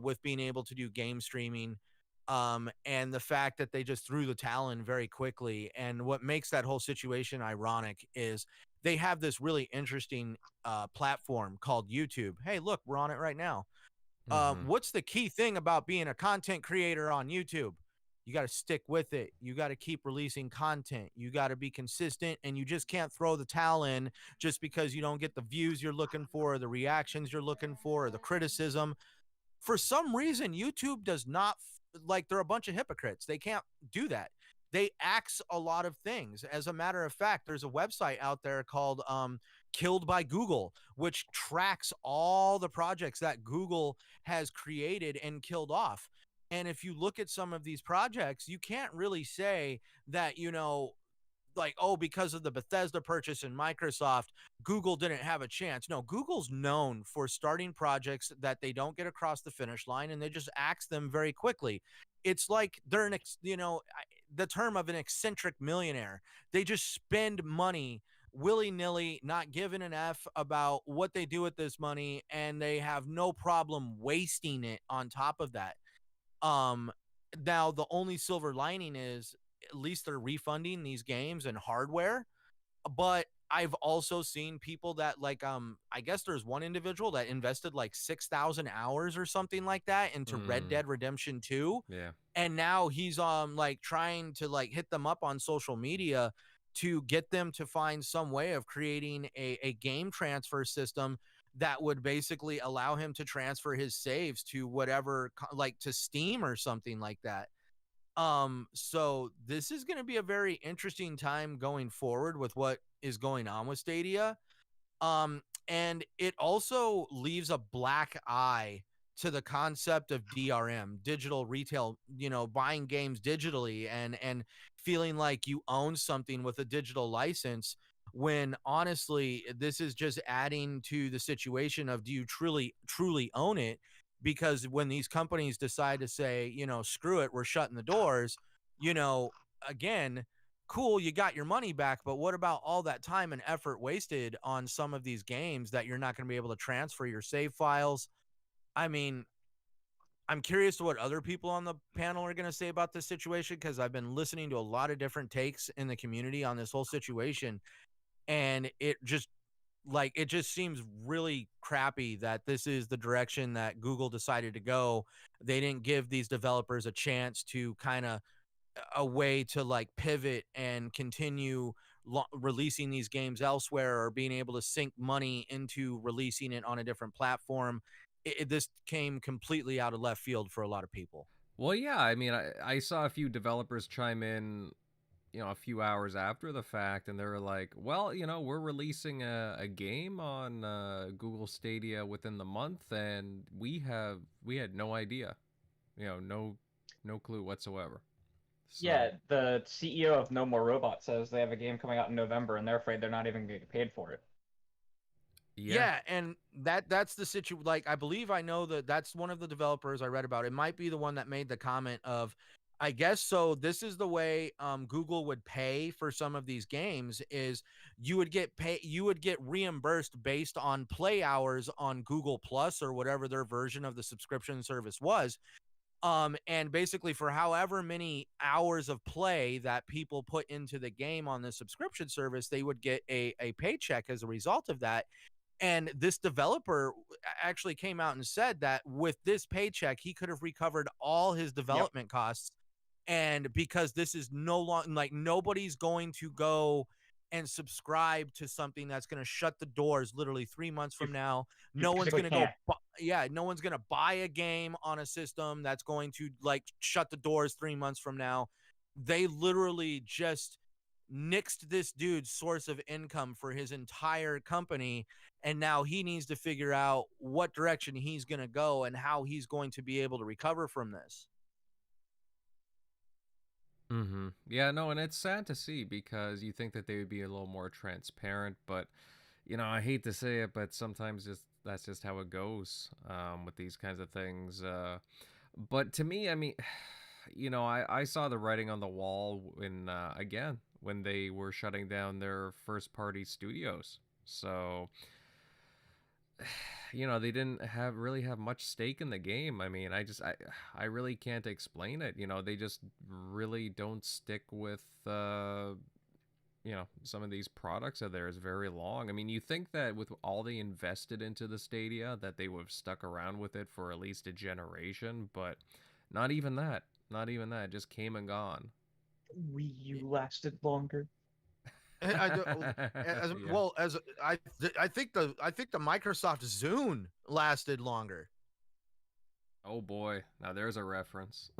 with being able to do game streaming. And the fact that they just threw the towel in very quickly. And what makes that whole situation ironic is they have this really interesting platform called YouTube. Hey, look, we're on it right now. What's the key thing about being a content creator on YouTube? You got to stick with it. You got to keep releasing content. You got to be consistent, and you just can't throw the towel in just because you don't get the views you're looking for, or the reactions you're looking for, or the criticism. For some reason, YouTube does not, they're a bunch of hypocrites. They can't do that. They axe a lot of things. As a matter of fact, there's a website out there called Killed by Google, which tracks all the projects that Google has created and killed off. And if you look at some of these projects, you can't really say that, like, oh, because of the Bethesda purchase in Microsoft, Google didn't have a chance. No, Google's known for starting projects that they don't get across the finish line and they just axe them very quickly. It's like they're the term of an eccentric millionaire. They just spend money willy-nilly, not giving an F about what they do with this money, and they have no problem wasting it on top of that. Um, Now the only silver lining is at least they're refunding these games and hardware. But I've also seen people that I guess there's one individual that invested like 6,000 hours or something like that into Red Dead Redemption 2. Yeah. And now he's like trying to like hit them up on social media to get them to find some way of creating a game transfer system that would basically allow him to transfer his saves to whatever, like to Steam or something like that. So this is going to be a very interesting time going forward with what is going on with Stadia. And it also leaves a black eye to the concept of DRM, digital retail, buying games digitally and feeling like you own something with a digital license, when honestly this is just adding to the situation of, do you truly own it? Because when these companies decide to say, screw it, we're shutting the doors, again, cool, you got your money back, but what about all that time and effort wasted on some of these games that you're not going to be able to transfer your save files? I mean, I'm curious to what other people on the panel are going to say about this situation, because I've been listening to a lot of different takes in the community on this whole situation, and it just seems really crappy that this is the direction that Google decided to go. They didn't give these developers a chance to kind of a way to like pivot and continue releasing these games elsewhere, or being able to sink money into releasing it on a different platform. This came completely out of left field for a lot of people. Well, yeah, I mean, I saw a few developers chime in, a few hours after the fact, and they were like, well, we're releasing a game on Google Stadia within the month, and we had no idea, no clue whatsoever. So, Yeah, the CEO of No More Robot says they have a game coming out in November, and they're afraid they're not even going to get paid for it. Yeah, and that's the situation. Like, I believe I know that's one of the developers I read about. It might be the one that made the comment of, I guess so. This is the way Google would pay for some of these games: is you would get reimbursed based on play hours on Google Plus or whatever their version of the subscription service was. And basically for however many hours of play that people put into the game on the subscription service, they would get a paycheck as a result of that. And this developer actually came out and said that with this paycheck, he could have recovered all his development costs. And because this is no longer like, nobody's going to go and subscribe to something that's going to shut the doors literally 3 months from now. No one's going to go. No one's going to buy a game on a system that's going to like shut the doors 3 months from now. They literally just nixed this dude's source of income for his entire company. And now he needs to figure out what direction he's going to go and how he's going to be able to recover from this. Mm-hmm. Yeah, no, and it's sad to see, because you think that they would be a little more transparent, but I hate to say it, but sometimes that's just how it goes with these kinds of things. But to me, I mean, I saw the writing on the wall when they were shutting down their first-party studios. So, they didn't really have much stake in the game. I mean, I really can't explain it. They just really don't stick with some of these products of theirs very long. I mean, you think that with all they invested into the Stadia, that they would have stuck around with it for at least a generation, but not even that. Not even that. It just came and gone. Wii U lasted longer. I think the Microsoft Zune lasted longer. Oh boy, now there's a reference.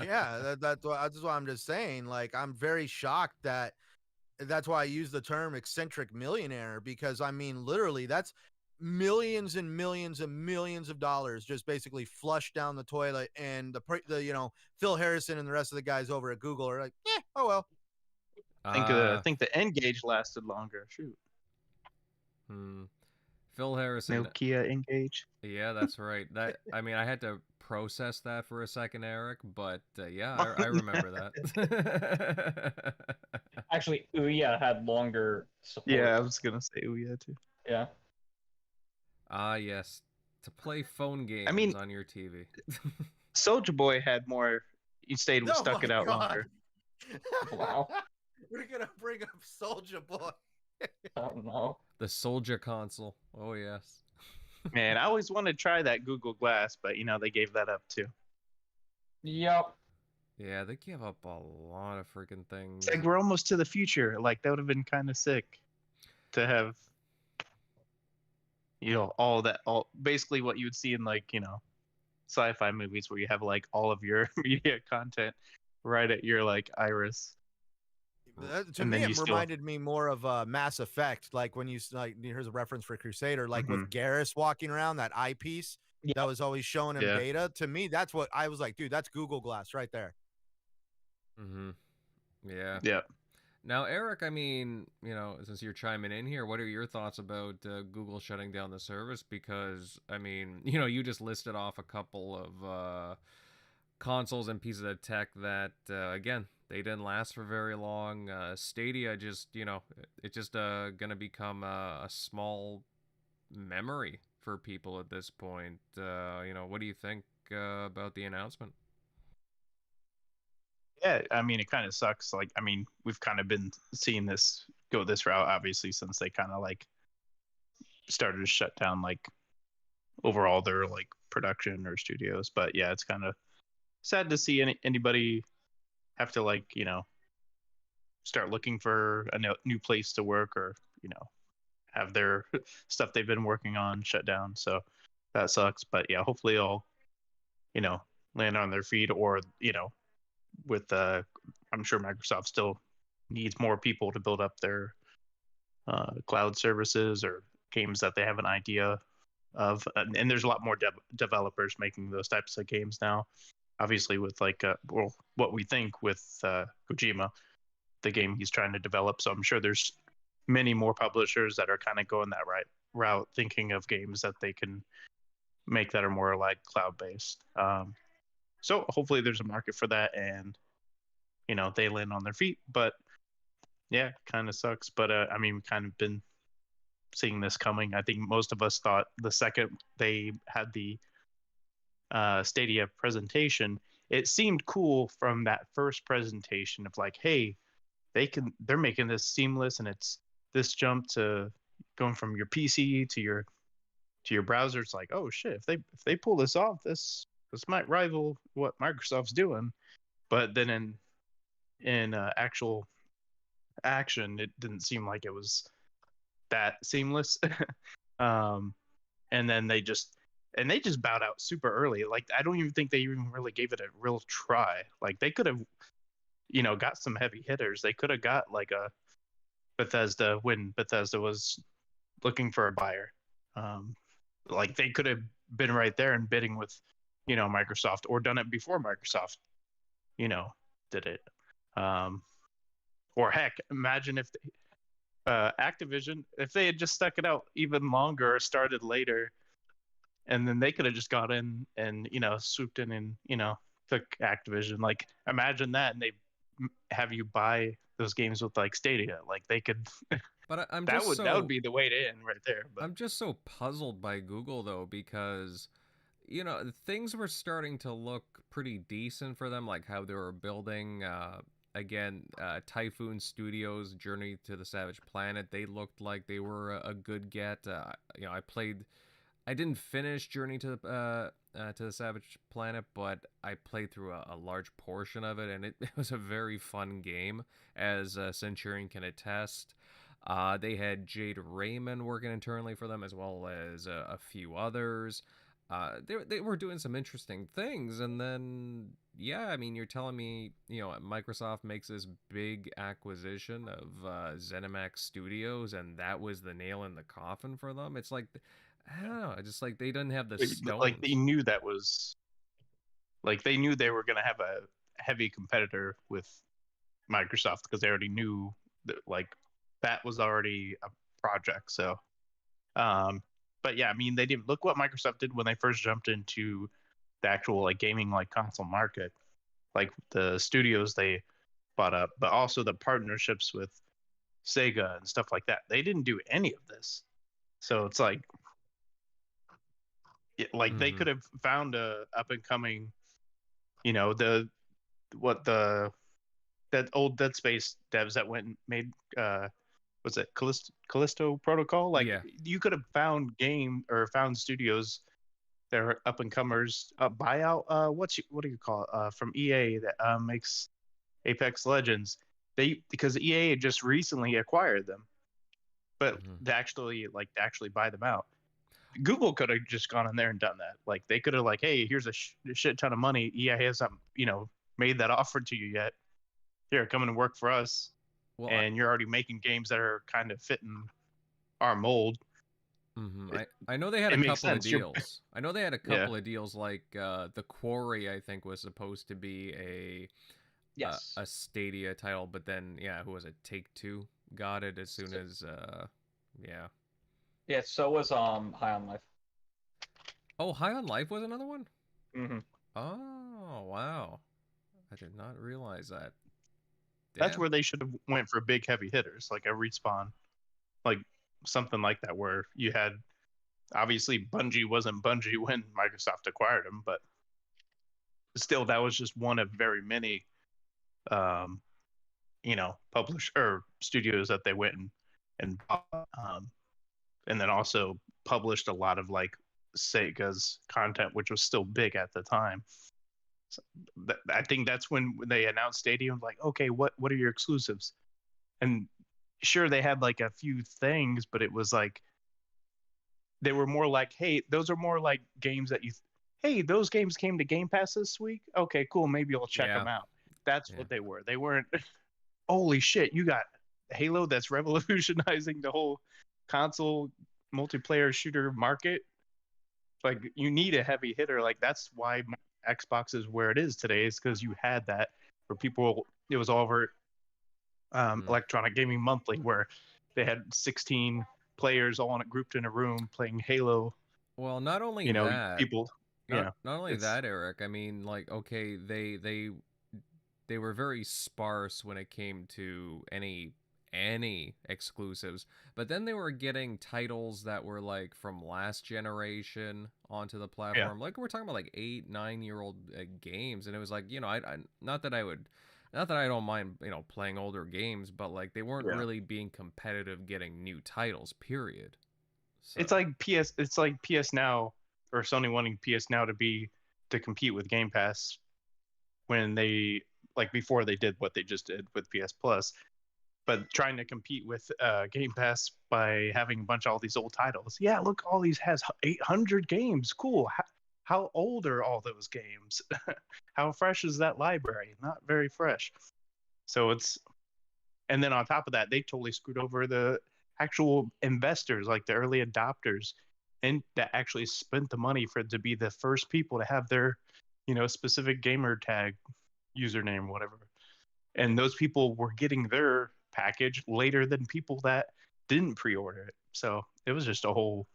Yeah, that's what I'm just saying. Like, I'm very shocked that's why I use the term eccentric millionaire, because I mean, literally, that's millions and millions and millions of dollars just basically flushed down the toilet, and the Phil Harrison and the rest of the guys over at Google are like, oh well. I think the N-Gage lasted longer. Shoot. Phil Harrison. Nokia N-Gage. Yeah, that's right. I had to process that for a second, Eric, but yeah, I remember that. Actually, Ouya had longer support. Yeah, I was gonna say Ouya too. Yeah. Yes, to play phone games on your TV. Soulja Boy had more. You stuck it out longer. Wow. We're gonna bring up Soulja Boy. Oh no. The Soulja console. Oh yes. Man, I always wanted to try that Google Glass, but they gave that up too. Yep. Yeah, they give up a lot of freaking things. It's like we're almost to the future. Like that would have been kind of sick to have, all basically what you would see in sci-fi movies where you have like all of your media content right at your like iris. To me, it reminded me more of Mass Effect, like when here's a reference for Crusader, like with Garrus walking around, that eyepiece that was always showing him data. To me, that's what I was like, dude, that's Google Glass right there. Yeah. Yeah. Now, Eric, since you're chiming in here, what are your thoughts about Google shutting down the service? Because, you just listed off a couple of consoles and pieces of tech that, again, they didn't last for very long. Stadia just, it's just going to become a small memory for people at this point. What do you think about the announcement? Yeah, it kind of sucks. We've kind of been seeing this go this route, obviously, since they kind of started to shut down overall their production or studios. But yeah, it's kind of sad to see anybody have to start looking for a new place to work, or have their stuff they've been working on shut down. So that sucks. But yeah, hopefully they'll land on their feet, or with I'm sure Microsoft still needs more people to build up their cloud services or games that they have an idea of, and there's a lot more developers making those types of games now, obviously with what we think with Kojima, the game he's trying to develop. So I'm sure there's many more publishers that are kind of going that route, thinking of games that they can make that are more cloud based. So hopefully there's a market for that, and they land on their feet. But yeah, kind of sucks. But we've kind of been seeing this coming. I think most of us thought the second they had the Stadia presentation, it seemed cool from that first presentation of hey, they're making this seamless, and it's this jump to going from your PC to your browser. It's like, oh shit, if they pull this off, this might rival what Microsoft's doing. But then in actual action, it didn't seem like it was that seamless. And then they just bowed out super early. I don't even think they even really gave it a real try. They could have got some heavy hitters. They could have got a Bethesda when Bethesda was looking for a buyer. They could have been right there and bidding with Microsoft, or done it before Microsoft did it. Or heck, imagine if Activision, if they had just stuck it out even longer or started later, and then they could have just got in and swooped in and took Activision. Imagine that, and they have you buy those games with Stadia. They could. But that would be the way to end right there. But I'm just so puzzled by Google though, because things were starting to look pretty decent for them, how they were building Typhoon Studios' Journey to the Savage Planet. They looked like they were a good get. I didn't finish Journey to the Savage Planet, but I played through a large portion of it, and it was a very fun game, as Centurion can attest. They had Jade Raymond working internally for them, as well as a few others. They were doing some interesting things, and then yeah, I mean, you're telling me, Microsoft makes this big acquisition of ZeniMax Studios, and that was the nail in the coffin for them. It's like, I don't know, just like they didn't have the Like they stones. knew that was like they knew they were going to have a heavy competitor with Microsoft because they already knew that like that was already a project. So, um, but yeah, I mean, they didn't look what Microsoft did when they first jumped into the actual like gaming like console market, like the studios they bought up, but also the partnerships with Sega and stuff like that. They didn't do any of this. So it's like, like they Mm-hmm. could have found a up and coming, the what the that old Dead Space devs that went and made was it Callisto Protocol? Like Yeah. you could have found game or found studios that are up and comers, buyout. What do you call it? From EA that makes Apex Legends. Because EA had just recently acquired them, but Mm-hmm. to actually buy them out. Google could have just gone in there and done that. Like they could have like, hey, here's a shit ton of money. EA hasn't made that offer to you yet. Here, come and work for us. Well, And you're already making games that are kind of fitting our mold. I know they had It a makes couple of sense. deals. I know they had a Yeah. couple of deals, like the Quarry, I think, was supposed to be Yes. a Stadia title, but then yeah, who was it? Take-Two got it as soon as yeah. Yeah. So was High on Life. Oh, High on Life was another one? Mm-hmm. Oh, wow. I did not realize that. That's Damn. where they should have went for big heavy hitters, like a Respawn, like something like that, where you had obviously Bungie wasn't Bungie when Microsoft acquired them, but still that was just one of very many um, publish or studios that they went and bought, and then also published a lot of like Sega's content, which was still big at the time. So I think that's when they announced Stadia. Like, okay, what are your exclusives? And sure, they had like a few things, but it was like they were more like, hey, those are more like games that hey, those games came to Game Pass this week. Okay, cool. Maybe I'll check Yeah. them out. That's Yeah. what they were. They weren't. Holy shit, you got Halo that's revolutionizing the whole console multiplayer shooter market. Like you need a heavy hitter. Like that's why Xbox is where it is today, is because you had that where people, it was all over Mhm. Electronic Gaming Monthly, where they had 16 players all grouped in a room playing Halo. Well, not only that, People, not only it's that, Eric. I mean, like, okay, they were very sparse when it came to any exclusives, but then they were getting titles that were like from last generation onto the yeah, platform. Like we're talking about like 8, 9 year old games, and it was like, I not that I would. Not that I don't mind, playing older games, but like they weren't yeah. really being competitive getting new titles, period. It's So, like PS Now, or Sony wanting PS Now to compete with Game Pass when they, like, before they did what they just did with PS Plus, but trying to compete with Game Pass by having a bunch of all these old titles. Yeah, look, all these has 800 games. Cool. How old are all those games? How fresh is that library? Not very fresh. So and then on top of that, they totally screwed over the actual investors, like the early adopters, and that actually spent the money for it to be the first people to have their, specific gamer tag username, whatever. And those people were getting their package later than people that didn't pre-order it. So it was just a whole,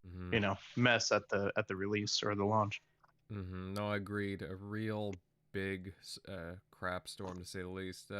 mhm. mess at the release or the launch. No, agreed. A real big crap storm to say the least.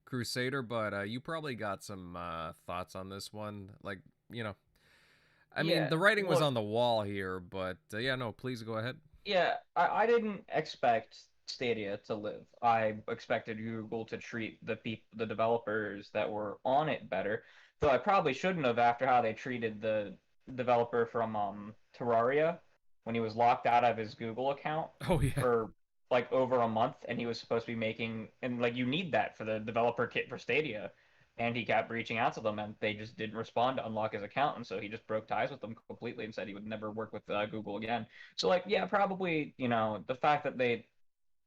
Crusader, but you probably got some thoughts on this one. Like, I mean, Yeah. the writing was Look. on the wall here, but yeah, no, please go ahead. Yeah. I didn't expect Stadia to live. I expected Google to treat the developers that were on it better. Though I probably shouldn't have after how they treated the developer from Terraria when he was locked out of his Google account Oh yeah. for like over a month, and he was supposed to be making, and like you need that for the developer kit for Stadia. and he kept reaching out to them, and they just didn't respond to unlock his account, and so he just broke ties with them completely and said he would never work with Google again. So like, yeah, probably, the fact that they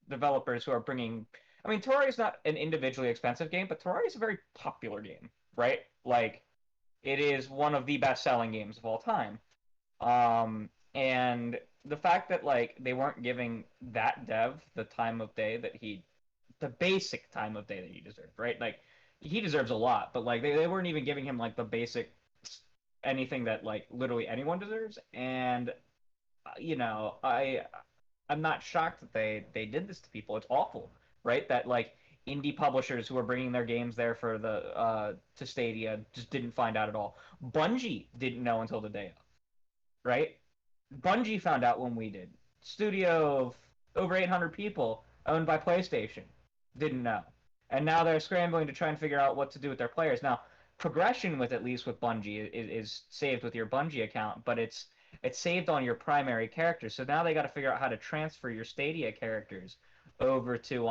developers who are bringing, I mean, Terraria is not an individually expensive game, but Terraria is a very popular game, right? Like, it is one of the best-selling games of all time. And the fact that like they weren't giving that dev the time of day that the basic time of day that he deserved, right? Like he deserves a lot, but like they weren't even giving him like the basic anything that like literally anyone deserves. And I'm not shocked that they did this to people. It's awful, right? That like indie publishers who are bringing their games there for the to Stadia just didn't find out at all. Bungie didn't know until the day of, right? Bungie found out when we did. Studio of over 800 people owned by PlayStation didn't know. And now they're scrambling to try and figure out what to do with their players. Now, progression with at least with Bungie is saved with your Bungie account, but it's saved on your primary character. So now they got to figure out how to transfer your Stadia characters over to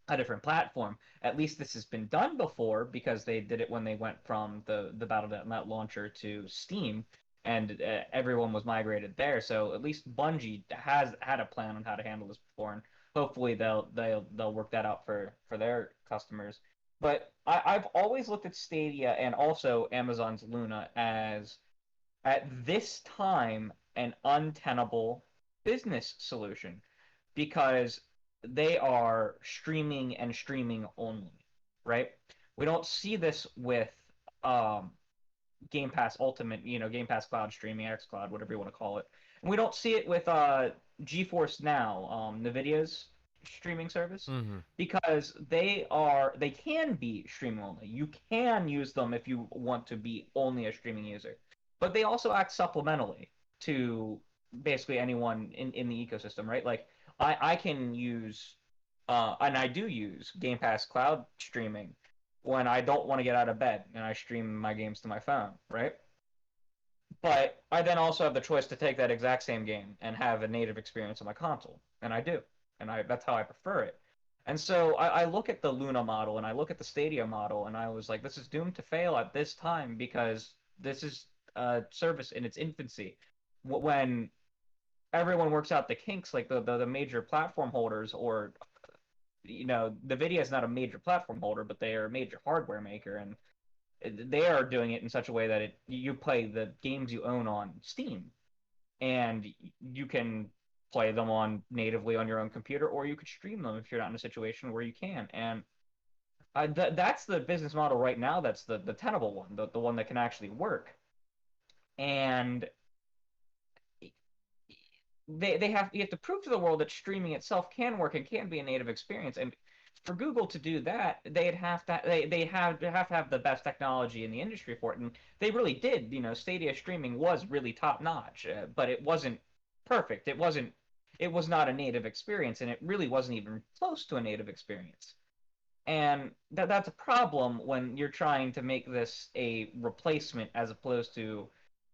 a different platform. At least this has been done before because they did it when they went from the Battle.net launcher to Steam, and everyone was migrated there. So at least Bungie has had a plan on how to handle this before, and hopefully they'll work that out for their customers. But I've always looked at Stadia and also Amazon's Luna as at this time an untenable business solution because they are streaming and streaming only, right? We don't see this with um, Game Pass Ultimate, Game Pass Cloud streaming, xCloud, whatever you want to call it. And we don't see it with GeForce Now, Nvidia's streaming service, Mm-hmm. because they can be streaming only. You can use them if you want to be only a streaming user, but they also act supplementally to basically anyone in the ecosystem, right? Like I can use, and I do use Game Pass Cloud streaming when I don't want to get out of bed and I stream my games to my phone, right? But I then also have the choice to take that exact same game and have a native experience on my console, and I do, and that's how I prefer it. And so I look at the Luna model and I look at the Stadia model, and I was like, this is doomed to fail at this time because this is a service in its infancy. When everyone works out the kinks, like the major platform holders, or NVIDIA is not a major platform holder, but they are a major hardware maker, and they are doing it in such a way that you play the games you own on Steam, and you can play them on natively on your own computer, or you could stream them if you're not in a situation where you can. And that's the business model right now. That's the tenable one, the one that can actually work. And you have to prove to the world that streaming itself can work and can be a native experience. And for Google to do that, they'd have to have the best technology in the industry for it, and they really did. Stadia streaming was really top notch, but it wasn't perfect. It was not a native experience, and it really wasn't even close to a native experience. And that's a problem when you're trying to make this a replacement as opposed to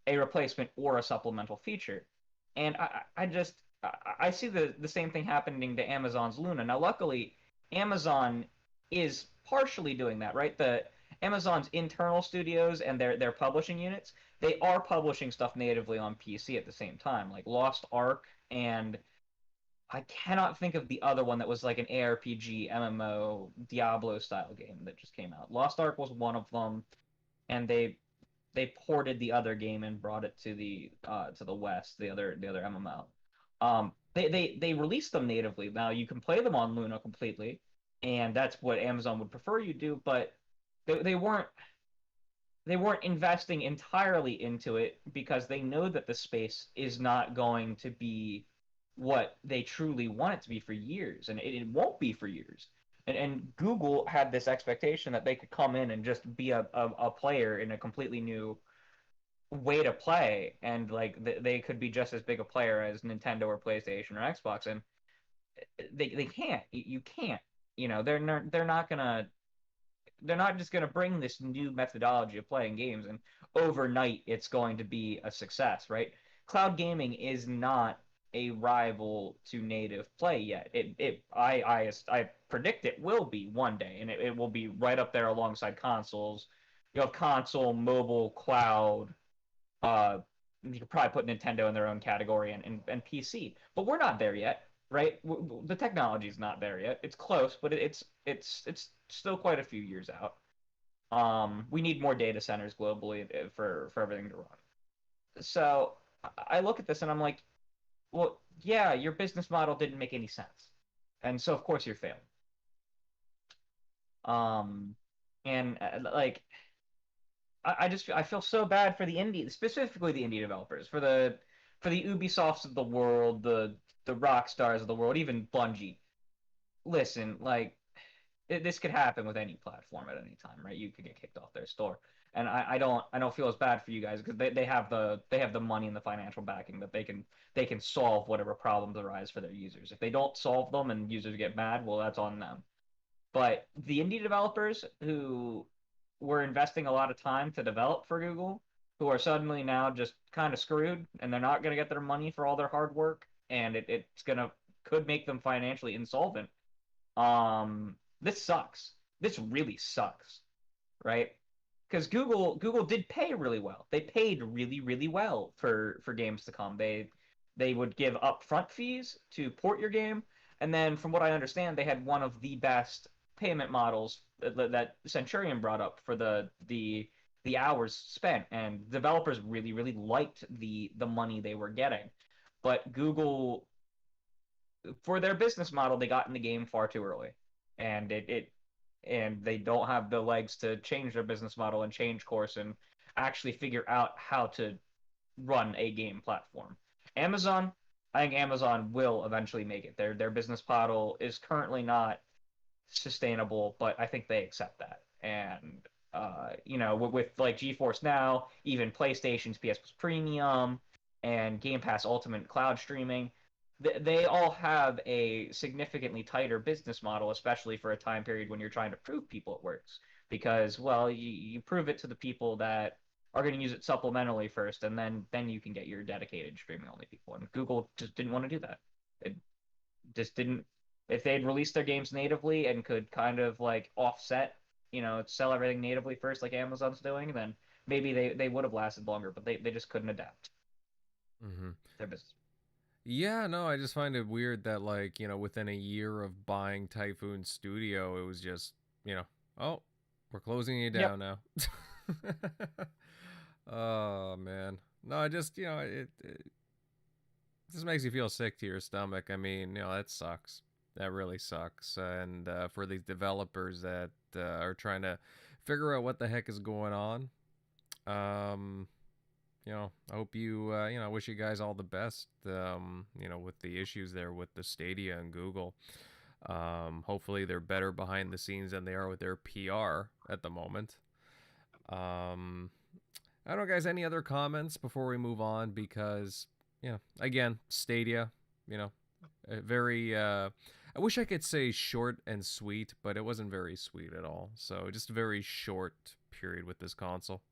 a replacement or a supplemental feature. And I see the same thing happening to Amazon's Luna. Now, luckily, Amazon is partially doing that, right? The Amazon's internal studios and their publishing units, they are publishing stuff natively on PC at the same time, like Lost Ark, and I cannot think of the other one that was like an ARPG MMO Diablo style game that just came out. Lost Ark was one of them, and they ported the other game and brought it to the West, the other MMO. They released them natively. Now you can play them on Luna completely, and that's what Amazon would prefer you do. But they weren't investing entirely into it because they know that the space is not going to be what they truly want it to be for years, and it won't be for years. And Google had this expectation that they could come in and just be a player in a completely new way to play, and like they could be just as big a player as Nintendo or PlayStation or Xbox, and they can't. You can't. They're not just gonna bring this new methodology of playing games and overnight it's going to be a success, right? Cloud gaming is not a rival to native play yet. I predict it will be one day, and it will be right up there alongside consoles. You have console, mobile, cloud. You could probably put Nintendo in their own category, and PC, but we're not there yet, right? The technology's not there yet. It's close, but it's still quite a few years out. We need more data centers globally for everything to run. So I look at this and I'm like, well, yeah, your business model didn't make any sense, and so of course you're failing. Um, and like I feel so bad for the indie, specifically the indie developers, for the Ubisofts of the world, the Rockstars of the world, even Bungie. Listen, like this could happen with any platform at any time, right? You could get kicked off their store, and I don't feel as bad for you guys because they have the money and the financial backing that they can solve whatever problems arise for their users. If they don't solve them and users get mad, well, that's on them. But the indie developers who were investing a lot of time to develop for Google, who are suddenly now just kind of screwed, and they're not going to get their money for all their hard work, and it's gonna could make them financially insolvent. This sucks. This really sucks, right? Because Google did pay really well. They paid really well for games to come. They would give upfront fees to port your game, and then from what I understand, they had one of the best payment models that Centurion brought up for the hours spent, and developers really liked the money they were getting. But Google, for their business model, they got in the game far too early, and and they don't have the legs to change their business model and change course and actually figure out how to run a game platform. Amazon, I think Amazon will eventually make it. Their business model is currently not sustainable, but I think they accept that. And you know, with like GeForce Now, even PlayStation's PS Plus Premium, and Game Pass Ultimate cloud streaming, they all have a significantly tighter business model, especially for a time period when you're trying to prove people it works. Because, well, you prove it to the people that are going to use it supplementally first, and then you can get your dedicated streaming only people. And Google just didn't want to do that. It just didn't. If they'd released their games natively and could kind of like offset, you know, sell everything natively first, like Amazon's doing, then maybe they would have lasted longer. But they just couldn't adapt their business. Yeah, no, I just find it weird that, like, you know, within a year of buying Typhoon Studio, it was just, you know, oh, we're closing you down now. Oh man, no, I just, you know, it just makes you feel sick to your stomach. I mean, you know, that sucks. That really sucks. And for these developers that are trying to figure out what the heck is going on, you know, I hope you, you know, I wish you guys all the best, you know, with the issues there with the Stadia and Google. Hopefully they're better behind the scenes than they are with their PR at the moment. I don't know, guys, any other comments before we move on? Because, you know, again, Stadia, you know, very, I wish I could say short and sweet, but it wasn't very sweet at all. So just a very short period with this console.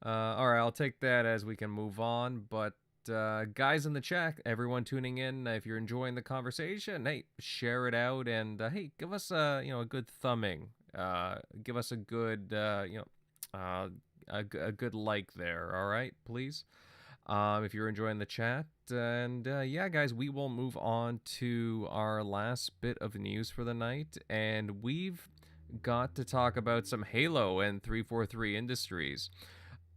All right, I'll take that as we can move on. But guys in the chat, everyone tuning in, if you're enjoying the conversation, hey, share it out, and hey, give us a you know, a good thumbing. Give us a good you know, a good like there. All right, please. If you're enjoying the chat. And yeah, guys, we will move on to our last bit of news for the night, and we've got to talk about some Halo and 343 Industries.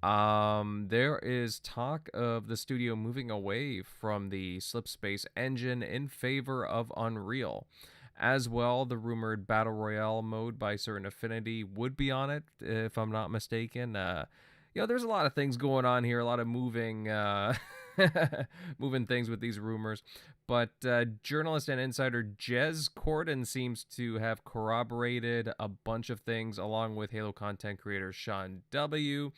There is talk of the studio moving away from the Slipspace engine in favor of Unreal. As well, the rumored Battle Royale mode by Certain Affinity would be on it, if I'm not mistaken. You know, there's a lot of things going on here, a lot of moving moving things with these rumors. But journalist and insider Jez Corden seems to have corroborated a bunch of things, along with Halo content creator Sean W.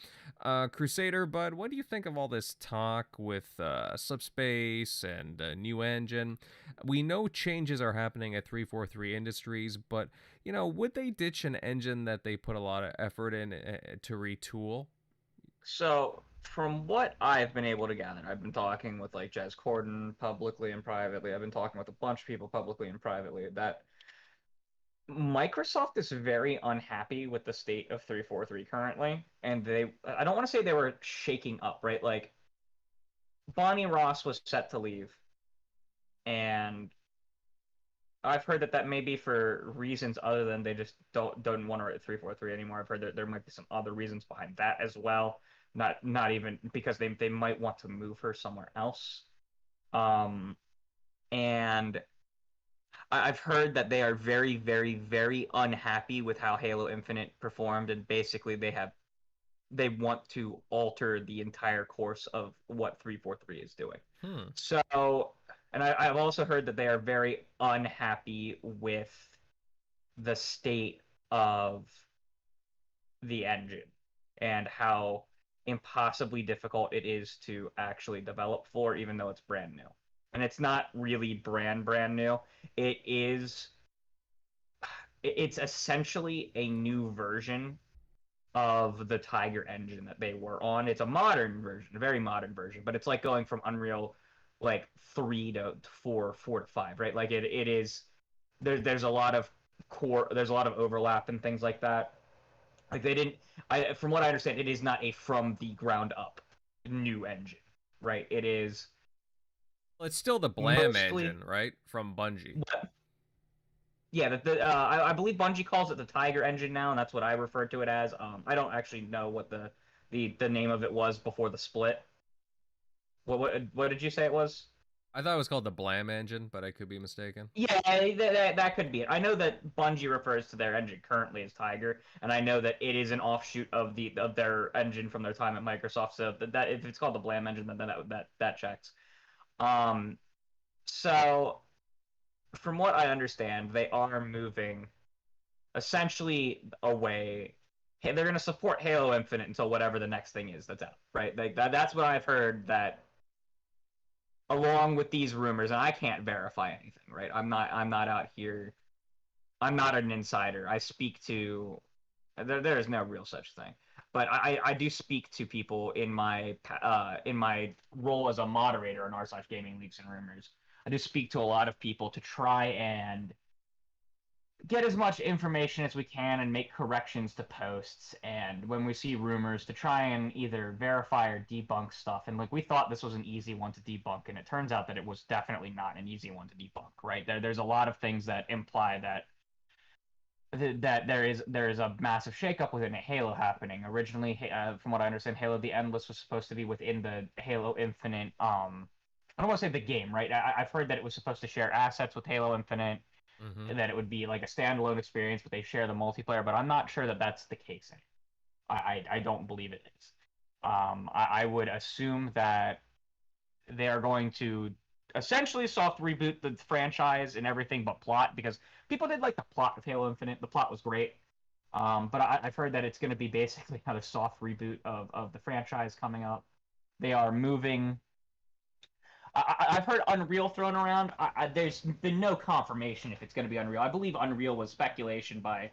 Crusader, Bud, what do you think of all this talk with Slipspace and a new engine? We know changes are happening at 343 Industries, but, you know, would they ditch an engine that they put a lot of effort in to retool? So, from what I've been able to gather, I've been talking with like Jez Corden publicly and privately. I've been talking with a bunch of people publicly and privately that Microsoft is very unhappy with the state of 343 currently, and I don't want to say they were shaking up, right? Like Bonnie Ross was set to leave, and I've heard that may be for reasons other than they just don't want to write 343 anymore. I've heard that there might be some other reasons behind that as well. Not even because they might want to move her somewhere else. And I've heard that they are very, very, very unhappy with how Halo Infinite performed, and basically they want to alter the entire course of what 343 is doing. So, and I've also heard that they are very unhappy with the state of the engine and how impossibly difficult it is to actually develop for, even though it's brand new. And it's not really brand new. It's essentially a new version of the Tiger engine that they were on. It's a modern version, a very modern version, but it's like going from Unreal like 3 to 4, 4 to 5, right? Like it is there's a lot of there's a lot of overlap and things like that. Like they didn't from what I understand, it is not a from the ground up new engine, right? It is Well, it's still the Blam mostly engine, right? From Bungie. yeah, I believe Bungie calls it the Tiger engine now, and that's what I refer to it as. I don't actually know what the name of it was before the split. What did you say it was? I thought it was called the Blam engine, but I could be mistaken. Yeah, that could be it. I know that Bungie refers to their engine currently as Tiger, and I know that it is an offshoot of their engine from their time at Microsoft. So that if it's called the Blam engine, then that checks. Um, so from what I understand, they are moving essentially away. Hey, they're going to support Halo Infinite until whatever the next thing is that's out, right? Like that's what I've heard. That along with these rumors, and I can't verify anything, right? I'm not out here. I'm not an insider. I speak to. There is no real such thing, but I do speak to people in my role as a moderator in r/gaming leaks and rumors. I do speak to a lot of people to try and get as much information as we can and make corrections to posts, and when we see rumors to try and either verify or debunk stuff. And like we thought this was an easy one to debunk, and it turns out that it was definitely not an easy one to debunk, right? There's a lot of things that imply that there is a massive shakeup within Halo happening. Originally, from what I understand, Halo the Endless was supposed to be within the Halo Infinite. I don't want to say the game, right? I've heard that it was supposed to share assets with Halo Infinite, that it would be like a standalone experience, but they share the multiplayer. But I'm not sure that that's the case anymore. I don't believe it is. I would assume that they are going to essentially soft reboot the franchise and everything but plot, because people did like the plot of Halo Infinite. The plot was great. But I've heard that it's going to be basically another soft reboot of the franchise coming up. They are moving. I've heard Unreal thrown around. There's been no confirmation if it's going to be Unreal. I believe Unreal was speculation by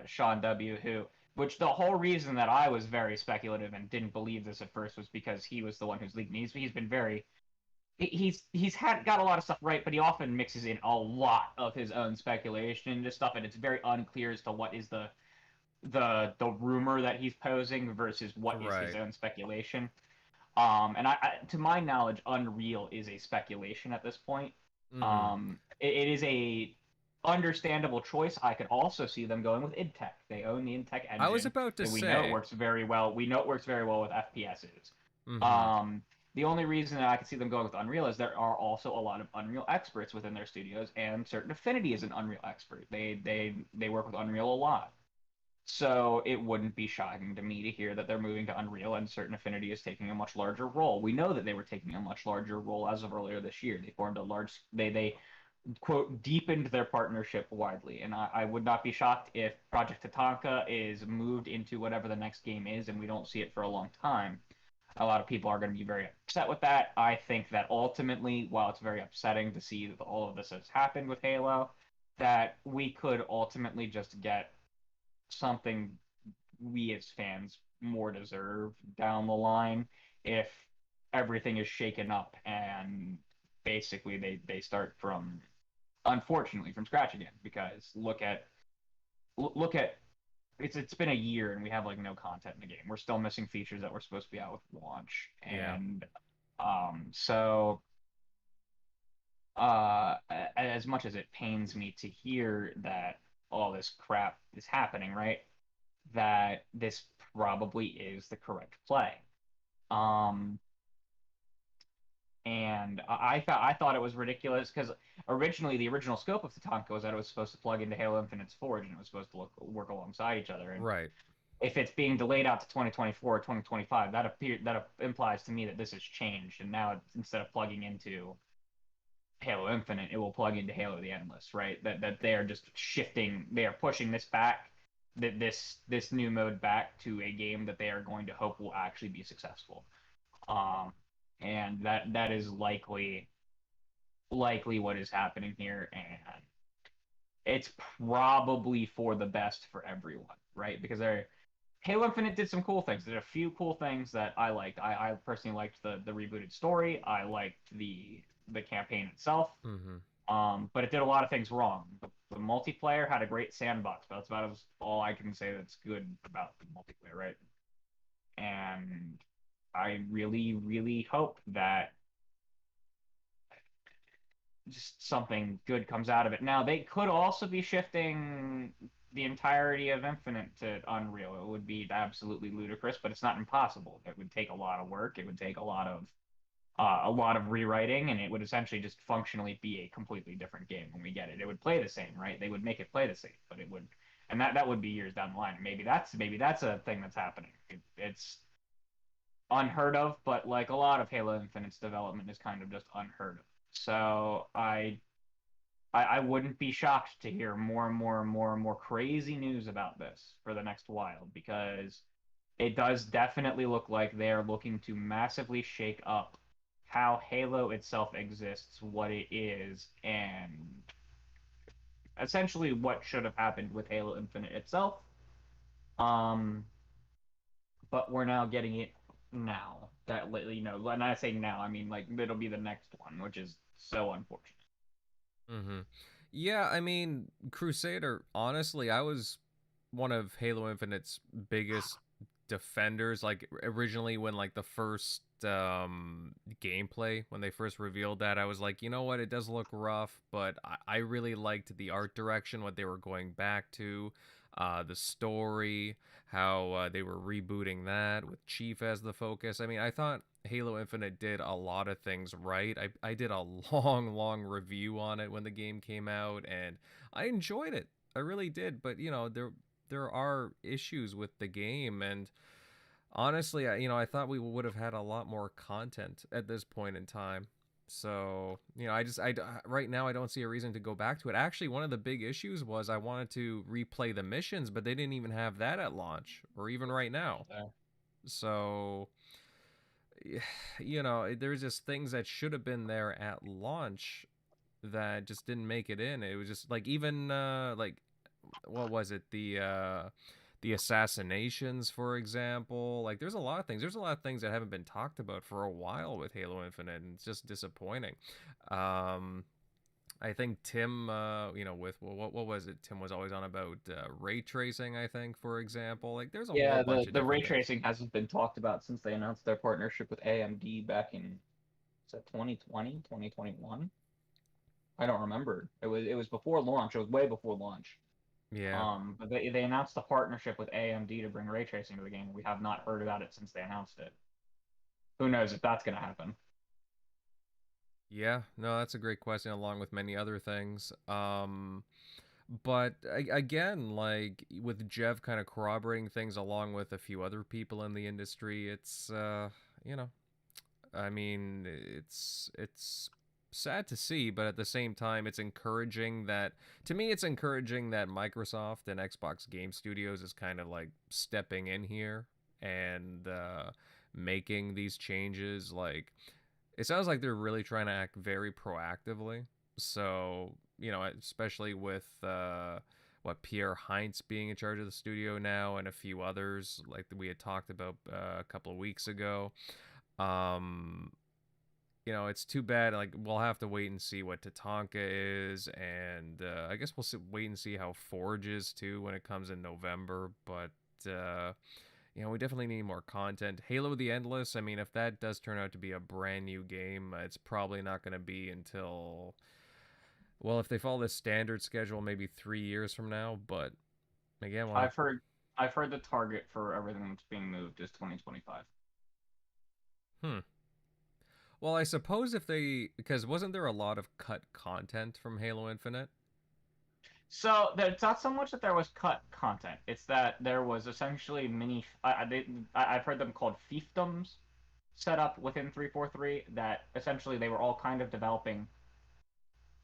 Sean W. Which the whole reason that I was very speculative and didn't believe this at first was because he was the one who's leaking. He's been very got a lot of stuff right, but he often mixes in a lot of his own speculation into stuff, and it's very unclear as to what is the rumor that he's posing versus what is his own speculation. And to my knowledge, Unreal is a speculation at this point. It is a understandable choice. I could also see them going with id Tech. They own the id Tech engine. I was about to say. We know it works very well. We know it works very well with FPSs. The only reason that I could see them going with Unreal is there are also a lot of Unreal experts within their studios, and Certain Affinity is an Unreal expert. They work with Unreal a lot. So it wouldn't be shocking to me to hear that they're moving to Unreal and Certain Affinity is taking a much larger role. We know that they were taking a much larger role as of earlier this year. They formed a large they quote deepened their partnership widely, and I would not be shocked if Project Tatanka is moved into whatever the next game is and we don't see it for a long time. A lot of people are going to be very upset with that. I think that ultimately, while it's very upsetting to see that all of this has happened with Halo, that we could ultimately just get something we as fans more deserve down the line if everything is shaken up and basically they start from, unfortunately, from scratch again. Because look at it's been a year and we have like no content in the game. We're still missing features that were supposed to be out with launch, Yeah. and so as much as it pains me to hear that all this crap is happening, right? That this probably is the correct play. Um, and I thought it was ridiculous because originally the original scope of Tatanka was that it was supposed to plug into Halo Infinite's Forge and it was supposed to work alongside each other. And Right. if it's being delayed out to 2024 or 2025, that implies to me that this has changed, and now instead of plugging into Halo Infinite, it will plug into Halo the Endless, right? That they are just shifting, they are pushing this back, that this new mode back to a game that they are going to hope will actually be successful. Um, and that is likely what is happening here, and it's probably for the best for everyone, right? Because Halo Infinite did some cool things. There a few cool things that I liked. I personally liked the rebooted story. I liked the campaign itself. Mm-hmm. But it did a lot of things wrong. The multiplayer had a great sandbox, but that's about all I can say that's good about the multiplayer, right? And I really, really hope that just something good comes out of it. Now, they could also be shifting the entirety of Infinite to Unreal. It would be absolutely ludicrous, but it's not impossible. It would take a lot of work. It would take a lot of rewriting, and it would essentially just functionally be a completely different game when we get it. It would play the same, right? They would make it play the same, but it would, and that would be years down the line. Maybe that's a thing that's happening. It's unheard of, but like a lot of Halo Infinite's development is kind of just unheard of. So I wouldn't be shocked to hear more and more and more and more crazy news about this for the next while, because it does definitely look like they're looking to massively shake up how Halo itself exists, what it is, and essentially what should have happened with Halo Infinite itself. Um, but we're now getting it now. That, you know, when I say now, I mean like it'll be the next one, which is so unfortunate. Mm-hmm. Yeah, I mean, Crusader, honestly, I was one of Halo Infinite's biggest defenders. Like originally when like the first gameplay, when they first revealed that, I was like, you know what, it does look rough, but I really liked the art direction, what they were going back to, the story, how they were rebooting that with Chief as the focus. I mean, I thought Halo Infinite did a lot of things right. I did a long review on it when the game came out, and I enjoyed it. I really did. But you know, there are issues with the game, and honestly, I thought we would have had a lot more content at this point in time. So, right now I don't see a reason to go back to it. Actually, one of the big issues was I wanted to replay the missions, but they didn't even have that at launch or even right now. So, there's just things that should have been there at launch that just didn't make it in. It was just like even like what was it? The assassinations, for example. Like there's a lot of things. There's a lot of things that haven't been talked about for a while with Halo Infinite, and it's just disappointing. I think Tim, with what was it? Tim was always on about ray tracing. I think, for example, like there's a whole Yeah, bunch of the ray different things. tracing hasn't been talked about since they announced their partnership with AMD back in, is that 2020, 2021? I don't remember. It was before launch. It was way before launch. Yeah. But they announced a partnership with AMD to bring ray tracing to the game. We have not heard about it since they announced it. Who knows if that's gonna happen? Yeah, no, that's a great question, along with many other things. But again, like with Jeff kind of corroborating things along with a few other people in the industry, it's you know, I mean, it's sad to see, but at the same time, it's encouraging that to me, it's encouraging that Microsoft and Xbox Game Studios is kind of like stepping in here and making these changes. Like it sounds like they're really trying to act very proactively. So, especially with Pierre Heinz being in charge of the studio now, and a few others like we had talked about a couple of weeks ago. It's too bad. Like, we'll have to wait and see what Tatanka is, and I guess we'll wait and see how Forge is too when it comes in November. But we definitely need more content. Halo the Endless, I mean, if that does turn out to be a brand new game, it's probably not going to be until, well, if they follow the standard schedule, maybe 3 years from now. But again, I've heard the target for everything that's being moved is 2025. Well, I suppose because wasn't there a lot of cut content from Halo Infinite? So it's not so much that there was cut content; it's that there was essentially mini. I've heard them called fiefdoms set up within 343. That essentially they were all kind of developing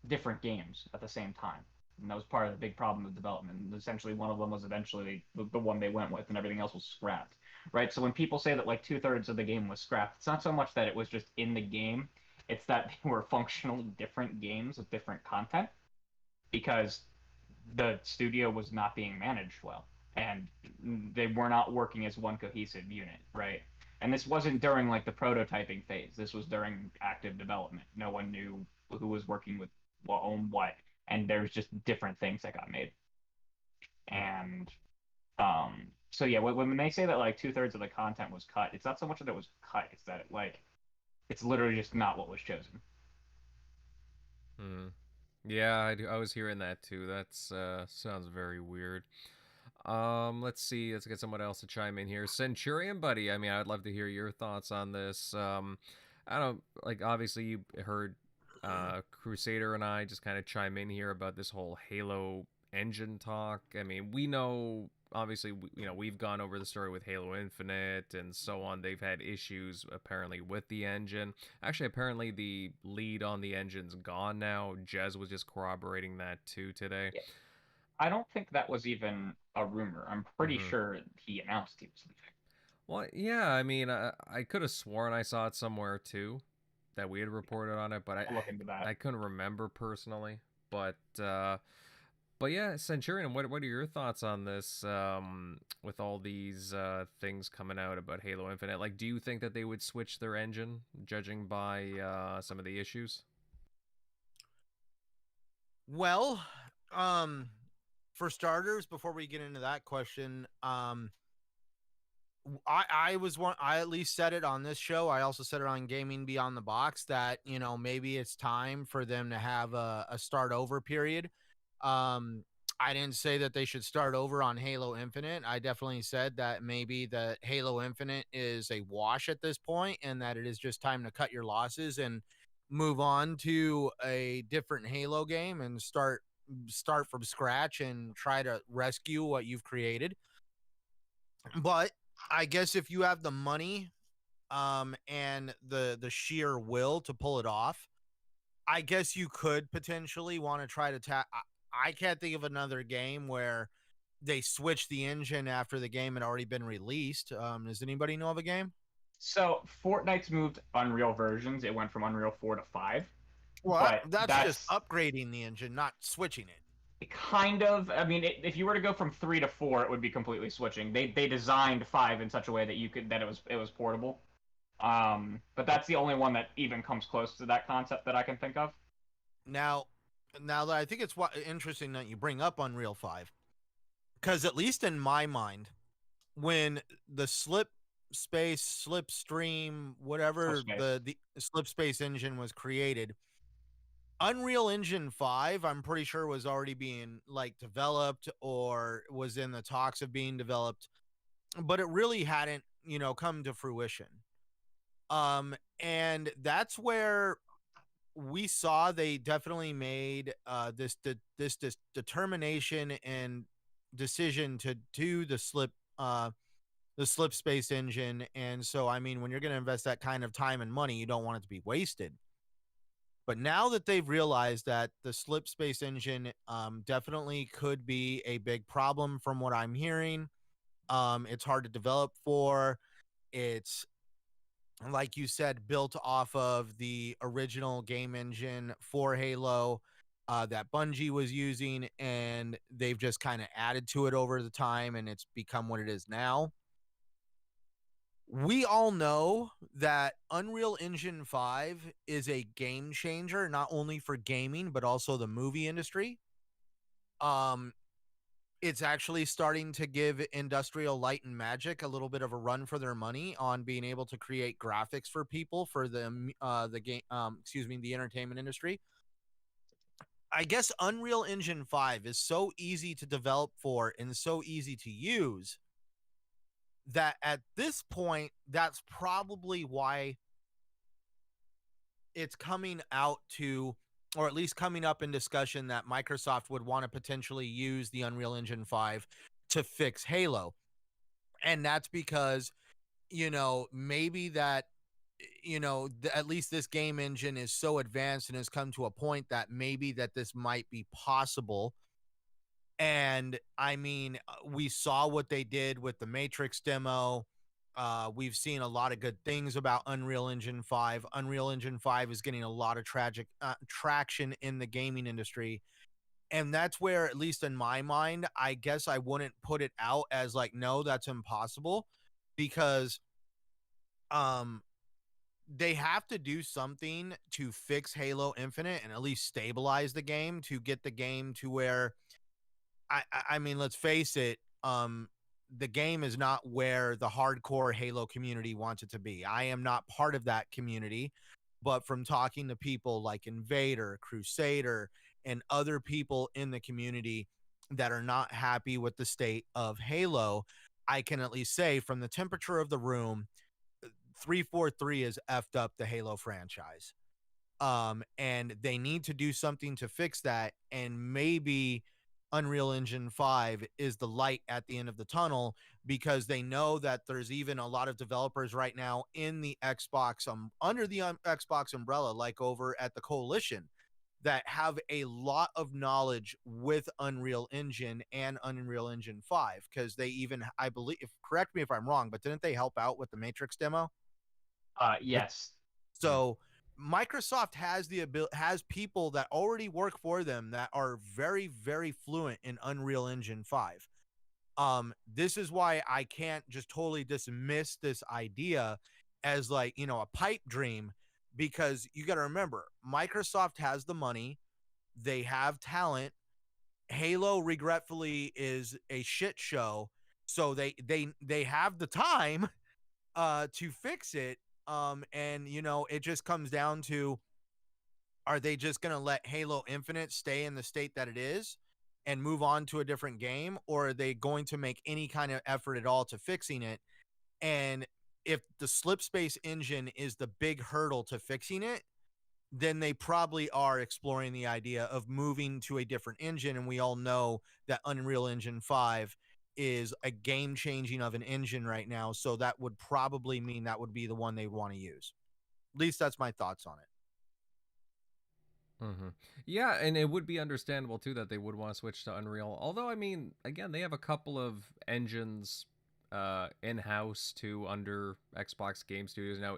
different games at the same time, and that was part of the big problem of development. And essentially, one of them was eventually the one they went with, and everything else was scrapped. Right. So when people say that like 2/3 of the game was scrapped, it's not so much that it was just in the game; it's that they were functionally different games with different content, because the studio was not being managed well, and they were not working as one cohesive unit, right? And this wasn't during like the prototyping phase. This was during active development. No one knew who was working with on what, and there's just different things that got made. And so yeah, when they say that like 2/3 of the content was cut, it's not so much that it was cut; it's that it's literally just not what was chosen. Yeah, I was hearing that too. That's sounds very weird. Let's see. Let's get someone else to chime in here. Centurion buddy, I mean, I'd love to hear your thoughts on this. I don't like. Obviously, you heard Crusader and I just kind of chime in here about this whole Halo engine talk. I mean, we know. Obviously, we've gone over the story with Halo Infinite and so on. They've had issues apparently with the engine. Actually, apparently the lead on the engine's gone now. Jez was just corroborating that too today. Yeah. I don't think that was even a rumor. I'm pretty sure he announced he was leaving. Well, yeah, I mean, I could have sworn I saw it somewhere too, that we had reported on it, but I'll look into that. I couldn't remember personally. But yeah, Centurion, what are your thoughts on this? With all these things coming out about Halo Infinite, like, do you think that they would switch their engine, judging by some of the issues? Well, for starters, before we get into that question, I at least said it on this show. I also said it on Gaming Beyond the Box that, maybe it's time for them to have a start over period. I didn't say that they should start over on Halo Infinite. I definitely said that maybe that Halo Infinite is a wash at this point, and that it is just time to cut your losses and move on to a different Halo game and start from scratch and try to rescue what you've created. But I guess if you have the money and the sheer will to pull it off, I guess you could potentially want to try to I can't think of another game where they switched the engine after the game had already been released. Does anybody know of a game? So Fortnite's moved Unreal versions. It went from Unreal 4 to 5. Well, that's just upgrading the engine, not switching it. Kind of. I mean, if you were to go from 3 to 4, it would be completely switching. They designed 5 in such a way that it was portable. But that's the only one that even comes close to that concept that I can think of. Now that I think it's interesting that you bring up Unreal 5, because at least in my mind, when the slipstream, whatever the slipspace engine was created, Unreal Engine 5, I'm pretty sure was already being developed or was in the talks of being developed, but it really hadn't, come to fruition. And that's where we saw they definitely made this determination and decision to do the slipspace engine. And so, I mean, when you're going to invest that kind of time and money, you don't want it to be wasted. But now that they've realized that the slipspace engine definitely could be a big problem from what I'm hearing, it's hard to develop for. It's, like you said, built off of the original game engine for Halo. that Bungie was using, and they've just kind of added to it over the time, and it's become what it is now. We all know that Unreal Engine 5 is a game changer, not only for gaming, but also the movie industry. It's actually starting to give Industrial Light and Magic a little bit of a run for their money on being able to create graphics for people for the game, the entertainment industry. I guess Unreal Engine 5 is so easy to develop for and so easy to use that at this point, that's probably why it's coming out to, or at least coming up in discussion, that Microsoft would want to potentially use the Unreal Engine 5 to fix Halo. And that's because, maybe that, at least this game engine is so advanced and has come to a point that maybe that this might be possible. And I mean, we saw what they did with the Matrix demo. We've seen a lot of good things about Unreal Engine 5. Unreal Engine 5 is getting a lot of traction in the gaming industry. And that's where, at least in my mind, I guess I wouldn't put it out as like, no, that's impossible, because they have to do something to fix Halo Infinite and at least stabilize the game to get the game to where, I mean, let's face it, the game is not where the hardcore Halo community wants it to be. I am not part of that community, but from talking to people like Invader, Crusader, and other people in the community that are not happy with the state of Halo, I can at least say from the temperature of the room, 343 has effed up the Halo franchise. And they need to do something to fix that, and maybe Unreal Engine 5 is the light at the end of the tunnel, because they know that there's even a lot of developers right now in the Xbox, under the Xbox umbrella, like over at the Coalition, that have a lot of knowledge with Unreal Engine and Unreal Engine 5, because they even, I believe, correct me if I'm wrong, but didn't they help out with the Matrix demo? Yes. So Microsoft has has people that already work for them that are very, very fluent in Unreal Engine 5. This is why I can't just totally dismiss this idea as like, a pipe dream, because you got to remember, Microsoft has the money, they have talent. Halo, regretfully, is a shit show, so they have the time to fix it. And it just comes down to, are they just going to let Halo Infinite stay in the state that it is and move on to a different game, or are they going to make any kind of effort at all to fixing it? And if the slip space engine is the big hurdle to fixing it, then they probably are exploring the idea of moving to a different engine. And we all know that Unreal Engine 5 is a game changing of an engine right now. So that would probably mean that would be the one they want to use. At least that's my thoughts on it. Mm-hmm. Yeah, and it would be understandable too that they would want to switch to Unreal. Although, I mean, again, they have a couple of engines in-house too under Xbox Game Studios now.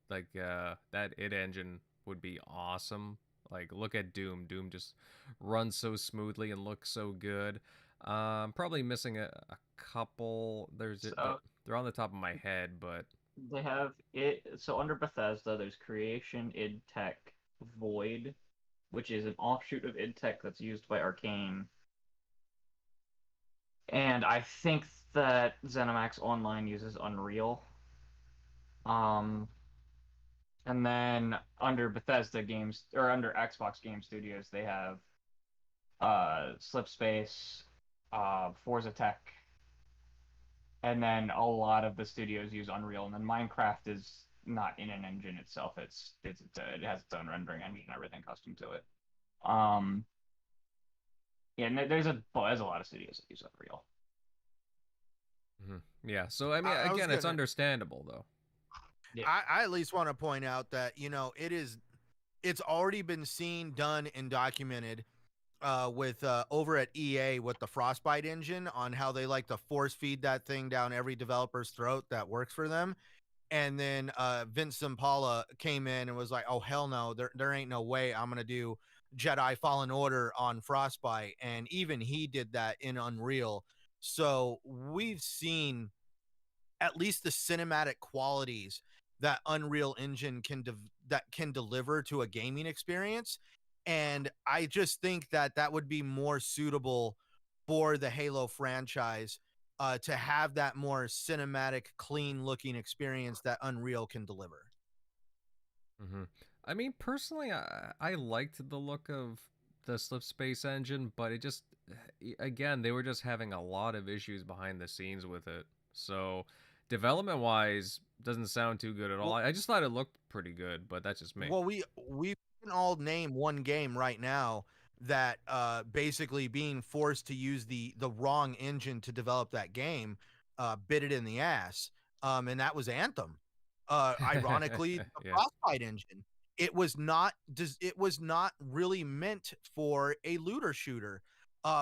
That id engine would be awesome. Like, look at Doom. Doom just runs so smoothly and looks so good. Probably missing a couple. They're on the top of my head, but They have it. So under Bethesda, there's Creation, id Tech, Void, which is an offshoot of id Tech that's used by Arcane. And I think that ZeniMax Online uses Unreal. And then under Bethesda games, or under Xbox Game Studios, they have Slipspace, Forza Tech, and then a lot of the studios use Unreal. And then Minecraft is not in an engine itself; it has its own rendering engine and everything custom to it. Yeah, and there's a lot of studios that use Unreal. Mm-hmm. Yeah. So I mean, again, it's understandable though. Yeah. I at least want to point out that it's already been seen, done, and documented with over at EA with the Frostbite engine, on how they like to force feed that thing down every developer's throat that works for them. And then Vince Zampella came in and was like, "Oh hell no, there ain't no way I'm gonna do Jedi Fallen Order on Frostbite, and even he did that in Unreal. So we've seen at least the cinematic qualities that Unreal Engine can deliver to a gaming experience, and I just think that that would be more suitable for the Halo franchise, to have that more cinematic, clean looking experience that Unreal can deliver. Mm-hmm. I mean, personally, I liked the look of the Slip Space engine, but it just, again, they were just having a lot of issues behind the scenes with it. So, development wise, doesn't sound too good at all. Well, I just thought it looked pretty good, but that's just me. well, we can all name one game right now that basically being forced to use the wrong engine to develop that game bit it in the ass, and that was Anthem. Ironically, the Yeah. Frostbite engine. It was not really meant for a looter shooter.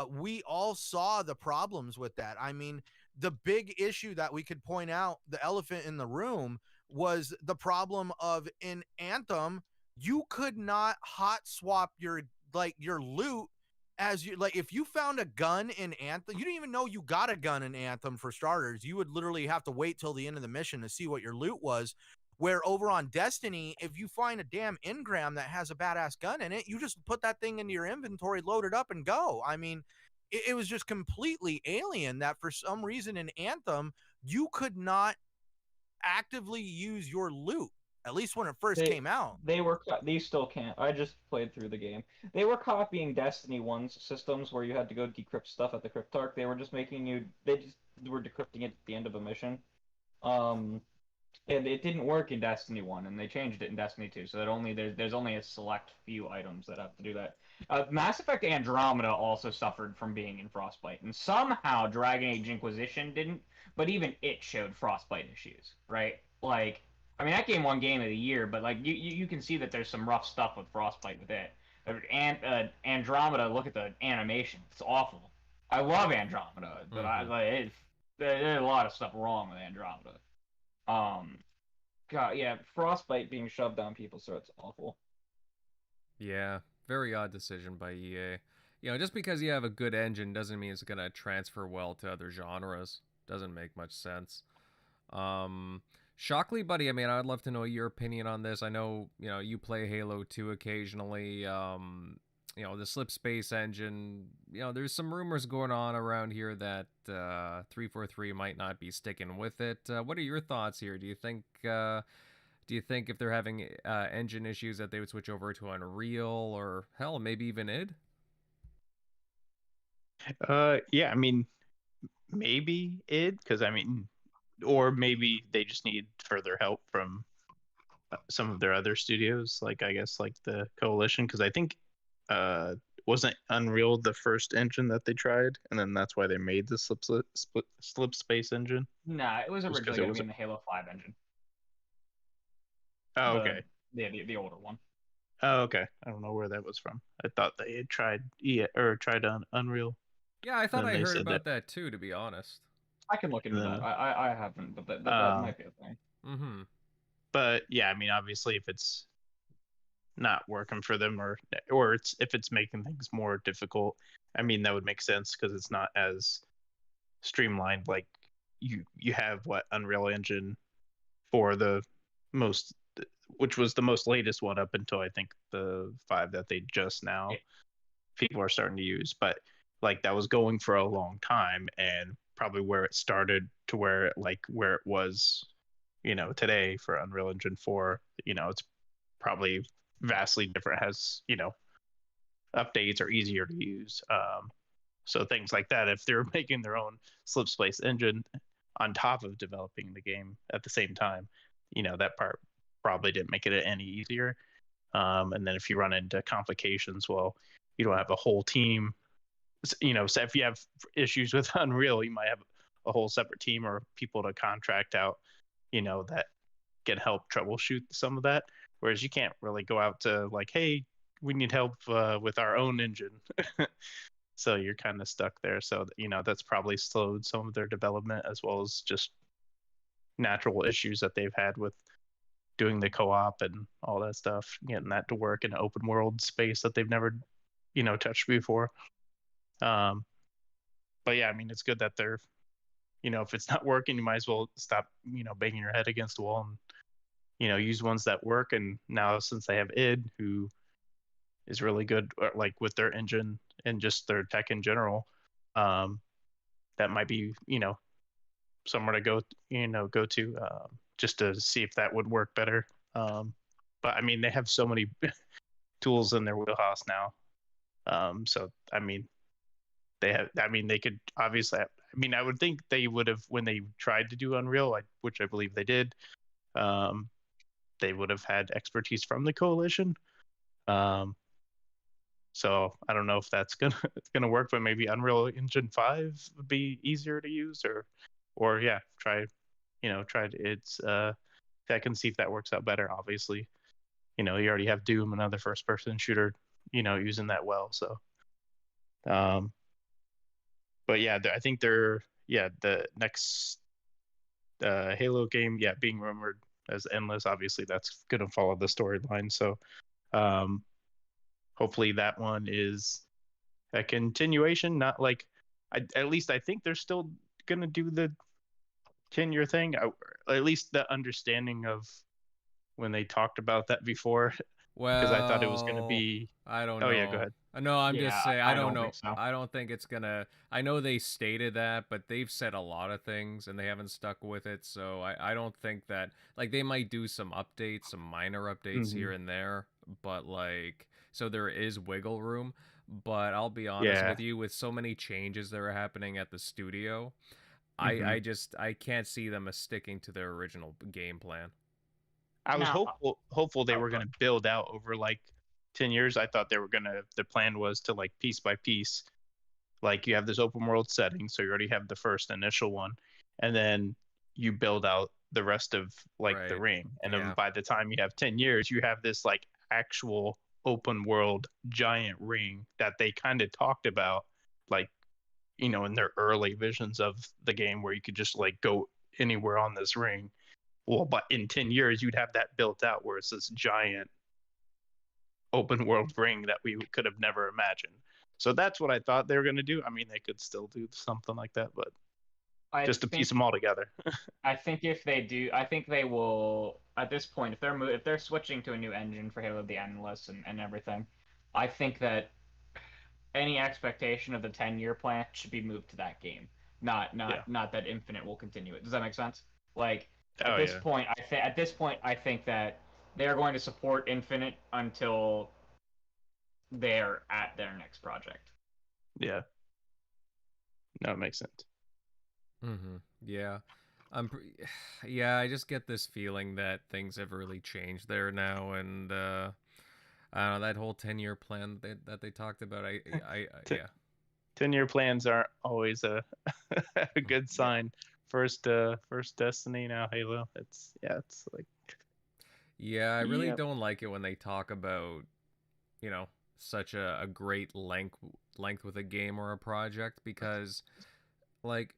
We all saw the problems with that. I mean, the big issue that we could point out, the elephant in the room, was the problem of in Anthem, you could not hot swap your loot as you like. If you found a gun in Anthem, you didn't even know you got a gun in Anthem for starters. You would literally have to wait till the end of the mission to see what your loot was. Where over on Destiny, if you find a damn engram that has a badass gun in it, you just put that thing into your inventory, load it up, and go. I mean, it was just completely alien that for some reason in Anthem, you could not actively use your loot, at least when it first came out. These still can't. I just played through the game. They were copying Destiny 1's systems where you had to go decrypt stuff at the cryptarch. They were just they just were decrypting it at the end of a mission. And it didn't work in Destiny 1, and they changed it in Destiny 2, so that there's only a select few items that have to do that. Mass Effect Andromeda also suffered from being in Frostbite, and somehow Dragon Age Inquisition didn't, but even it showed Frostbite issues, right? Like, I mean, that game won Game of the Year, but like you can see that there's some rough stuff with Frostbite with it. And Andromeda, look at the animation; it's awful. I love Andromeda, but there's a lot of stuff wrong with Andromeda. God, yeah, Frostbite being shoved down people's throats, awful. Yeah, very odd decision by EA. You know, just because you have a good engine doesn't mean it's gonna transfer well to other genres. Doesn't make much sense. Shockley, buddy, I mean, I'd love to know your opinion on this. I know, you play Halo 2 occasionally. The Slip Space engine, there's some rumors going on around here that 343 might not be sticking with it. What are your thoughts here? Do you think if they're having engine issues that they would switch over to Unreal or hell, maybe even id? Yeah, I mean, maybe id, because I mean, or maybe they just need further help from some of their other studios, like I guess like the Coalition, because I think wasn't Unreal the first engine that they tried, and then that's why they made the Slip Space engine? Nah, it was originally going to be in the Halo 5 engine. Oh, okay. The older one. Oh, okay. I don't know where that was from. I thought they had tried tried on Unreal. Yeah, I thought I heard about that too, to be honest. I can look into that. I haven't, but that might be a thing. Mm-hmm. But yeah, I mean, obviously, if it's not working for them, or if it's making things more difficult, I mean, that would make sense because it's not as streamlined. Like you have Unreal Engine for the most, which was the most latest one up until I think the 5 that they just now people are starting to use, but like that was going for a long time, and probably where it started to where it was today for Unreal Engine 4, it's probably vastly different, has updates are easier to use, so things like that, if they're making their own Slip Space engine on top of developing the game at the same time, that part probably didn't make it any easier, and then if you run into complications, well, you don't have a whole team, so if you have issues with Unreal, you might have a whole separate team or people to contract out, that can help troubleshoot some of that. Whereas you can't really go out to like, hey, we need help with our own engine. So you're kind of stuck there. So, that's probably slowed some of their development, as well as just natural issues that they've had with doing the co-op and all that stuff, getting that to work in an open world space that they've never, touched before. But yeah, I mean, it's good that they're, if it's not working, you might as well stop, banging your head against the wall and, use ones that work. And now since they have id, who is really good, like with their engine and just their tech in general, that might be, somewhere to go to, just to see if that would work better. But I mean, they have so many tools in their wheelhouse now. So I mean, they could obviously. I mean, I would think they would have, when they tried to do Unreal, which I believe they did. They would have had expertise from the coalition. So I don't know if that's gonna work, but maybe Unreal Engine 5 would be easier to use, or yeah, try its tech and see if that works out better. Obviously, you already have Doom, another first-person shooter, using that well. So, but yeah, I think the next Halo game, being rumored as Endless. Obviously, that's gonna follow the storyline. So, hopefully that one is a continuation, not like at least I think they're still gonna do the 10-year thing. At least the understanding of when they talked about that before, because I thought it was gonna be. I don't know. Oh yeah, go ahead. No, I'm just saying I don't know. Think so. I don't think it's gonna. I know they stated that, but they've said a lot of things and they haven't stuck with it. So I don't think that, like, they might do some updates, some minor updates here and there, but like, so there is wiggle room. But I'll be honest with you, with so many changes that are happening at the studio, I can't see them as sticking to their original game plan. I was hopeful they were going to build out over like 10 years. I thought the plan was to, like, piece by piece, like, you have this open world setting, so you already have the first initial one, and then you build out the rest of, like, the ring. And then by the time you have 10 years, you have this, like, actual open world giant ring that they kind of talked about, like, in their early visions of the game, where you could just, like, go anywhere on this ring. Well, but in 10 years, you'd have that built out, where it's this giant open world ring that we could have never imagined. So that's what I thought they were going to do. I mean, they could still do something like that, but just to piece them all together. I think if they do, I think they will, at this point, if they're switching to a new engine for Halo the Endless and everything, I think that any expectation of the 10-year plan should be moved to that game. Not that Infinite will continue it. Does that make sense? Like, at this point, I think that they're going to support Infinite until they're at their next project. Yeah. No, it makes sense. Yeah. I just get this feeling that things have really changed there now, and I don't know, that whole 10-year plan that they talked about. Yeah. 10-year plans aren't always a good sign. First Destiny, now Halo. It's like. Yeah, I really don't like it when they talk about, such a great length with a game or a project, because, like,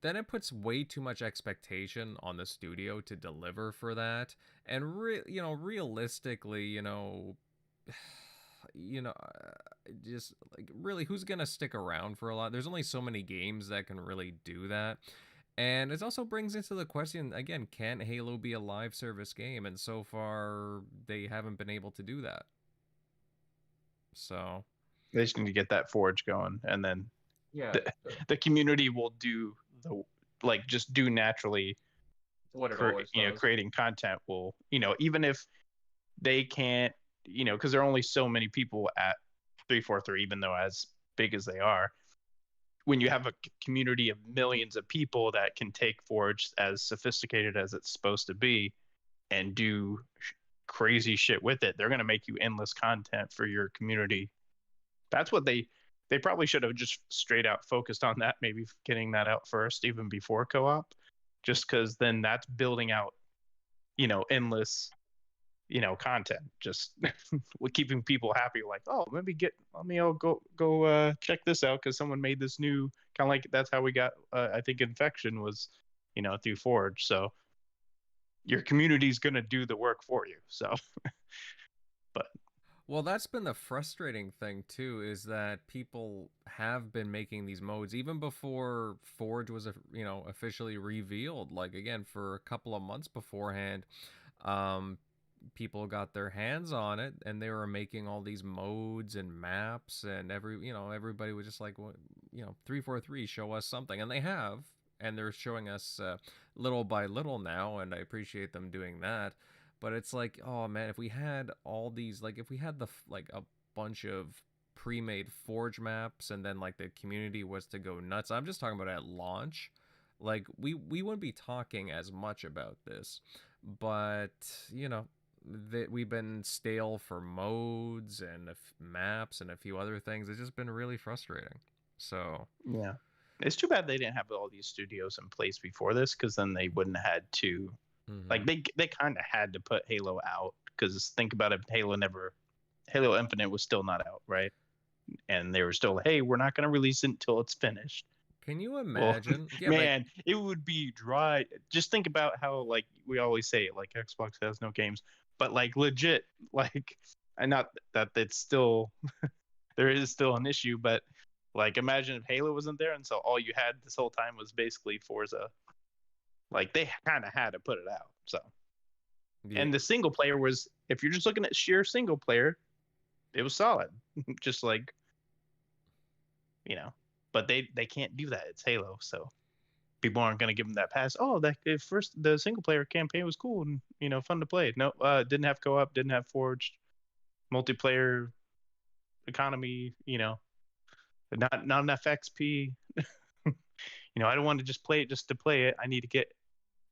then it puts way too much expectation on the studio to deliver for that. And realistically, just, like, really, who's gonna stick around for a lot? There's only so many games that can really do that. And it also brings into the question, again, can Halo be a live service game? And so far, they haven't been able to do that. So they just need to get that Forge going, and then the community will do just do naturally. What it always does. Creating content will, even if they can't, because there are only so many people at 343, even though as big as they are. When you have a community of millions of people that can take Forge as sophisticated as it's supposed to be and do crazy shit with it, they're going to make you endless content for your community. That's what they probably should have just straight out focused on that, maybe getting that out first, even before co-op, just because then that's building out, endless, content, just keeping people happy. Like, oh, let me go check this out because someone made this new, kind of like that's how we got, I think Infection was, through Forge. So your community's gonna do the work for you. So, but Well, that's been the frustrating thing too, is that people have been making these modes even before Forge was, officially revealed. Like again, for a couple of months beforehand, um, people got their hands on it, and they were making all these modes and maps, and everybody was just like, well, 343, show us something, and they have, and they're showing us little by little now, and I appreciate them doing that. But it's like, oh man, if we had all these, like, if we had like a bunch of pre-made Forge maps, and then like the community was to go nuts. I'm just talking about at launch. Like we wouldn't be talking as much about this, but that we've been stale for modes and maps and a few other things. It's just been really frustrating. So yeah, it's too bad they didn't have all these studios in place before this, because then they wouldn't have had to. Like they kind of had to put Halo out, because think about it, Halo Infinite was still not out, right? And they were still, hey, we're not going to release it until it's finished. Can you imagine? Well, man, it would be dry. Just think about how, like, we always say, like, Xbox has no games, but like legit, like, and not that it's still there is still an issue, but like imagine if Halo wasn't there, and so all you had this whole time was basically Forza. Like, they kind of had to put it out. So, yeah. And the single player was, if you're just looking at sheer single player, it was solid. Just like, but they can't do that. It's Halo, so people aren't going to give them that pass. Oh, the single player campaign was cool and fun to play. No, didn't have co-op, didn't have Forged, multiplayer economy. Not enough XP. I don't want to just play it just to play it. I need to get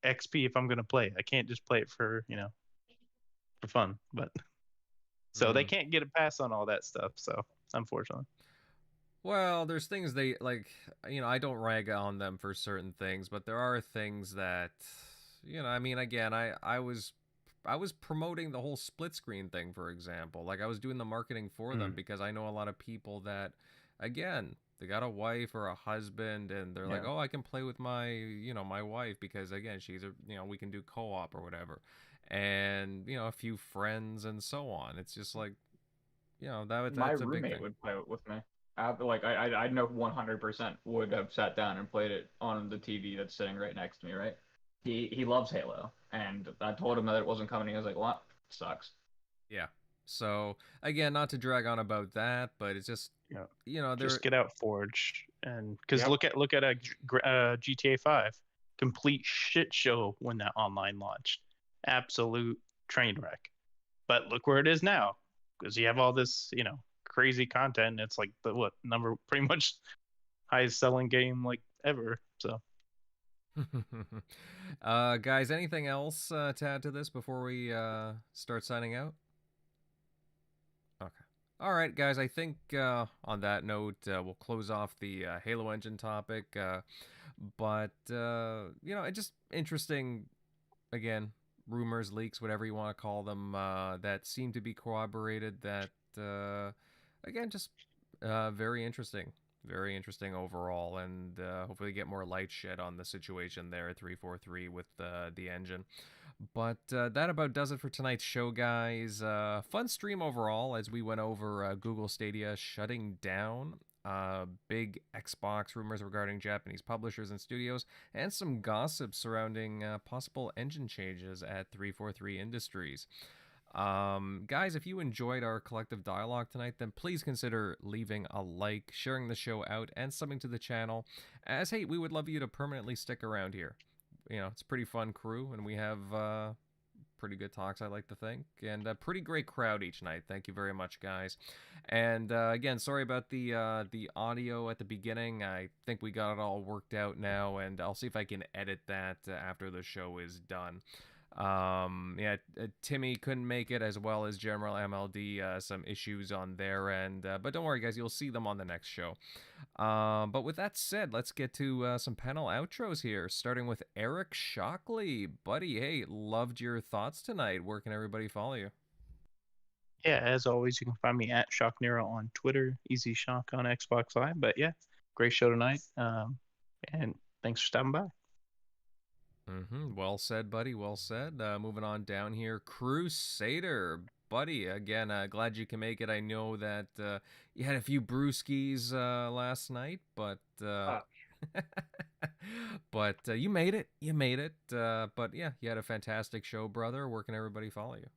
XP if I'm going to play it. I can't just play it for fun. But so they can't get a pass on all that stuff. So unfortunately. Well, there's things they like, I don't rag on them for certain things, but there are things that, I mean, again, I was promoting the whole split screen thing, for example. Like, I was doing the marketing for them because I know a lot of people that, again, they got a wife or a husband, and they're like, oh, I can play with my, my wife because, again, she's we can do co-op or whatever, and a few friends and so on. It's just like, that's my a big roommate thing. would play it with me. I know 100% would have sat down and played it on the TV that's sitting right next to me. Right? He loves Halo, and I told him that it wasn't coming. He was like, "What? Sucks." Yeah. So again, not to drag on about that, but it's just just get out Forge, and because look at GTA 5, complete shit show when that online launched, absolute train wreck. But look where it is now, because you have all this crazy content. It's like the number pretty much highest selling game like ever. So. Guys, anything else to add to this before we start signing out? Okay. All right, guys, I think on that note, we'll close off the Halo Engine topic. But, it's just interesting, again, rumors, leaks, whatever you want to call them, that seem to be corroborated, that, again, just very interesting. Very interesting overall, and hopefully get more light shed on the situation there at 343 with the engine. But that about does it for tonight's show, guys. Fun stream overall as we went over Google Stadia shutting down, big Xbox rumors regarding Japanese publishers and studios, and some gossip surrounding possible engine changes at 343 Industries. Guys, if you enjoyed our collective dialogue tonight, then please consider leaving a like, sharing the show out, and subbing to the channel, as hey, we would love you to permanently stick around here. It's a pretty fun crew, and we have pretty good talks, I like to think, and a pretty great crowd each night. Thank you very much, guys. And again, sorry about the audio at the beginning. I think we got it all worked out now, and I'll see if I can edit that after the show is done. Timmy couldn't make it, as well as General MLD, some issues on their end, but don't worry, guys, you'll see them on the next show. But with that said, let's get to some panel outros here, starting with Eric Shockley. Buddy, hey, loved your thoughts tonight. Where can everybody follow you? Yeah, as always, you can find me at ShockNero on Twitter, Easy Shock on Xbox Live. But yeah, great show tonight, and thanks for stopping by. Well said, buddy. Well said. Moving on down here, Crusader, buddy. Again, glad you can make it. I know that you had a few brewskis last night, but but you made it. You made it. But yeah, you had a fantastic show, brother. Where can everybody follow you?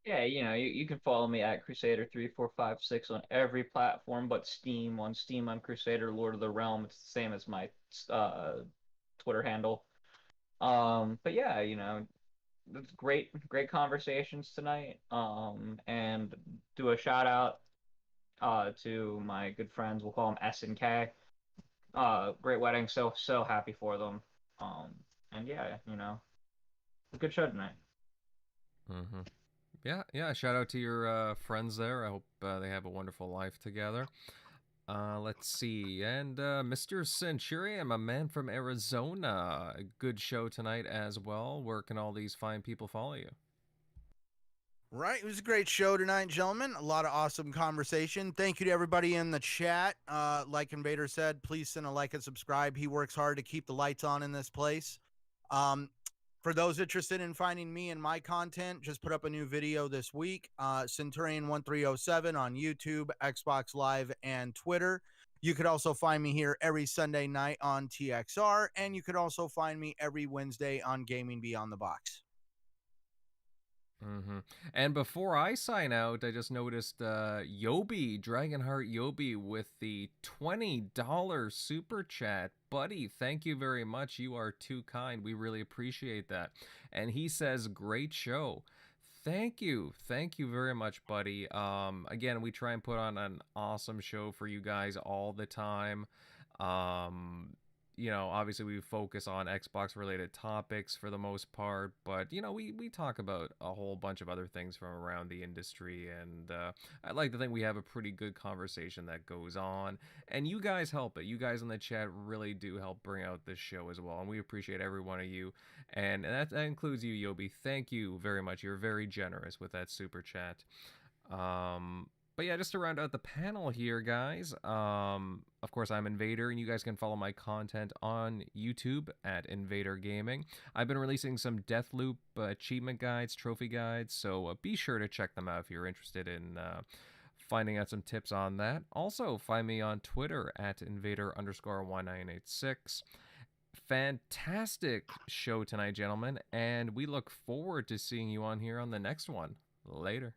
Yeah, you can follow me at Crusader3456 on every platform but Steam. On Steam, I'm Crusader Lord of the Realm. It's the same as my uh, Twitter handle. But yeah, it's great conversations tonight. And do a shout out to my good friends. We'll call them S and K. Great wedding. So happy for them. And yeah, a good show tonight. Mm-hmm. Yeah. Shout out to your friends there. I hope they have a wonderful life together. Let's see. And Mr. Centurion, a man from Arizona. A good show tonight as well. Where can all these fine people follow you? Right. It was a great show tonight, gentlemen. A lot of awesome conversation. Thank you to everybody in the chat. Like Invader said, please send a like and subscribe. He works hard to keep the lights on in this place. For those interested in finding me and my content, just put up a new video this week. Centurion1307 on YouTube, Xbox Live, and Twitter. You could also find me here every Sunday night on TXR, and you could also find me every Wednesday on Gaming Beyond the Box. And before I sign out, I just noticed Yobi, Dragonheart Yobi, with the $20 super chat. Buddy, thank you very much. You are too kind. We really appreciate that. And he says, great show. Thank you very much, buddy. Again, we try and put on an awesome show for you guys all the time. Obviously we focus on Xbox related topics for the most part, but we talk about a whole bunch of other things from around the industry, and I like to think we have a pretty good conversation that goes on, and you guys help it. You guys in the chat really do help bring out this show as well, and we appreciate every one of you, and that includes you, Yobi. Thank you very much. You're very generous with that super chat. But yeah, just to round out the panel here, guys, of course, I'm Invader, and you guys can follow my content on YouTube at Invader Gaming. I've been releasing some Deathloop achievement guides, trophy guides, so be sure to check them out if you're interested in finding out some tips on that. Also, find me on Twitter at Invader_1986. Fantastic show tonight, gentlemen, and we look forward to seeing you on here on the next one. Later.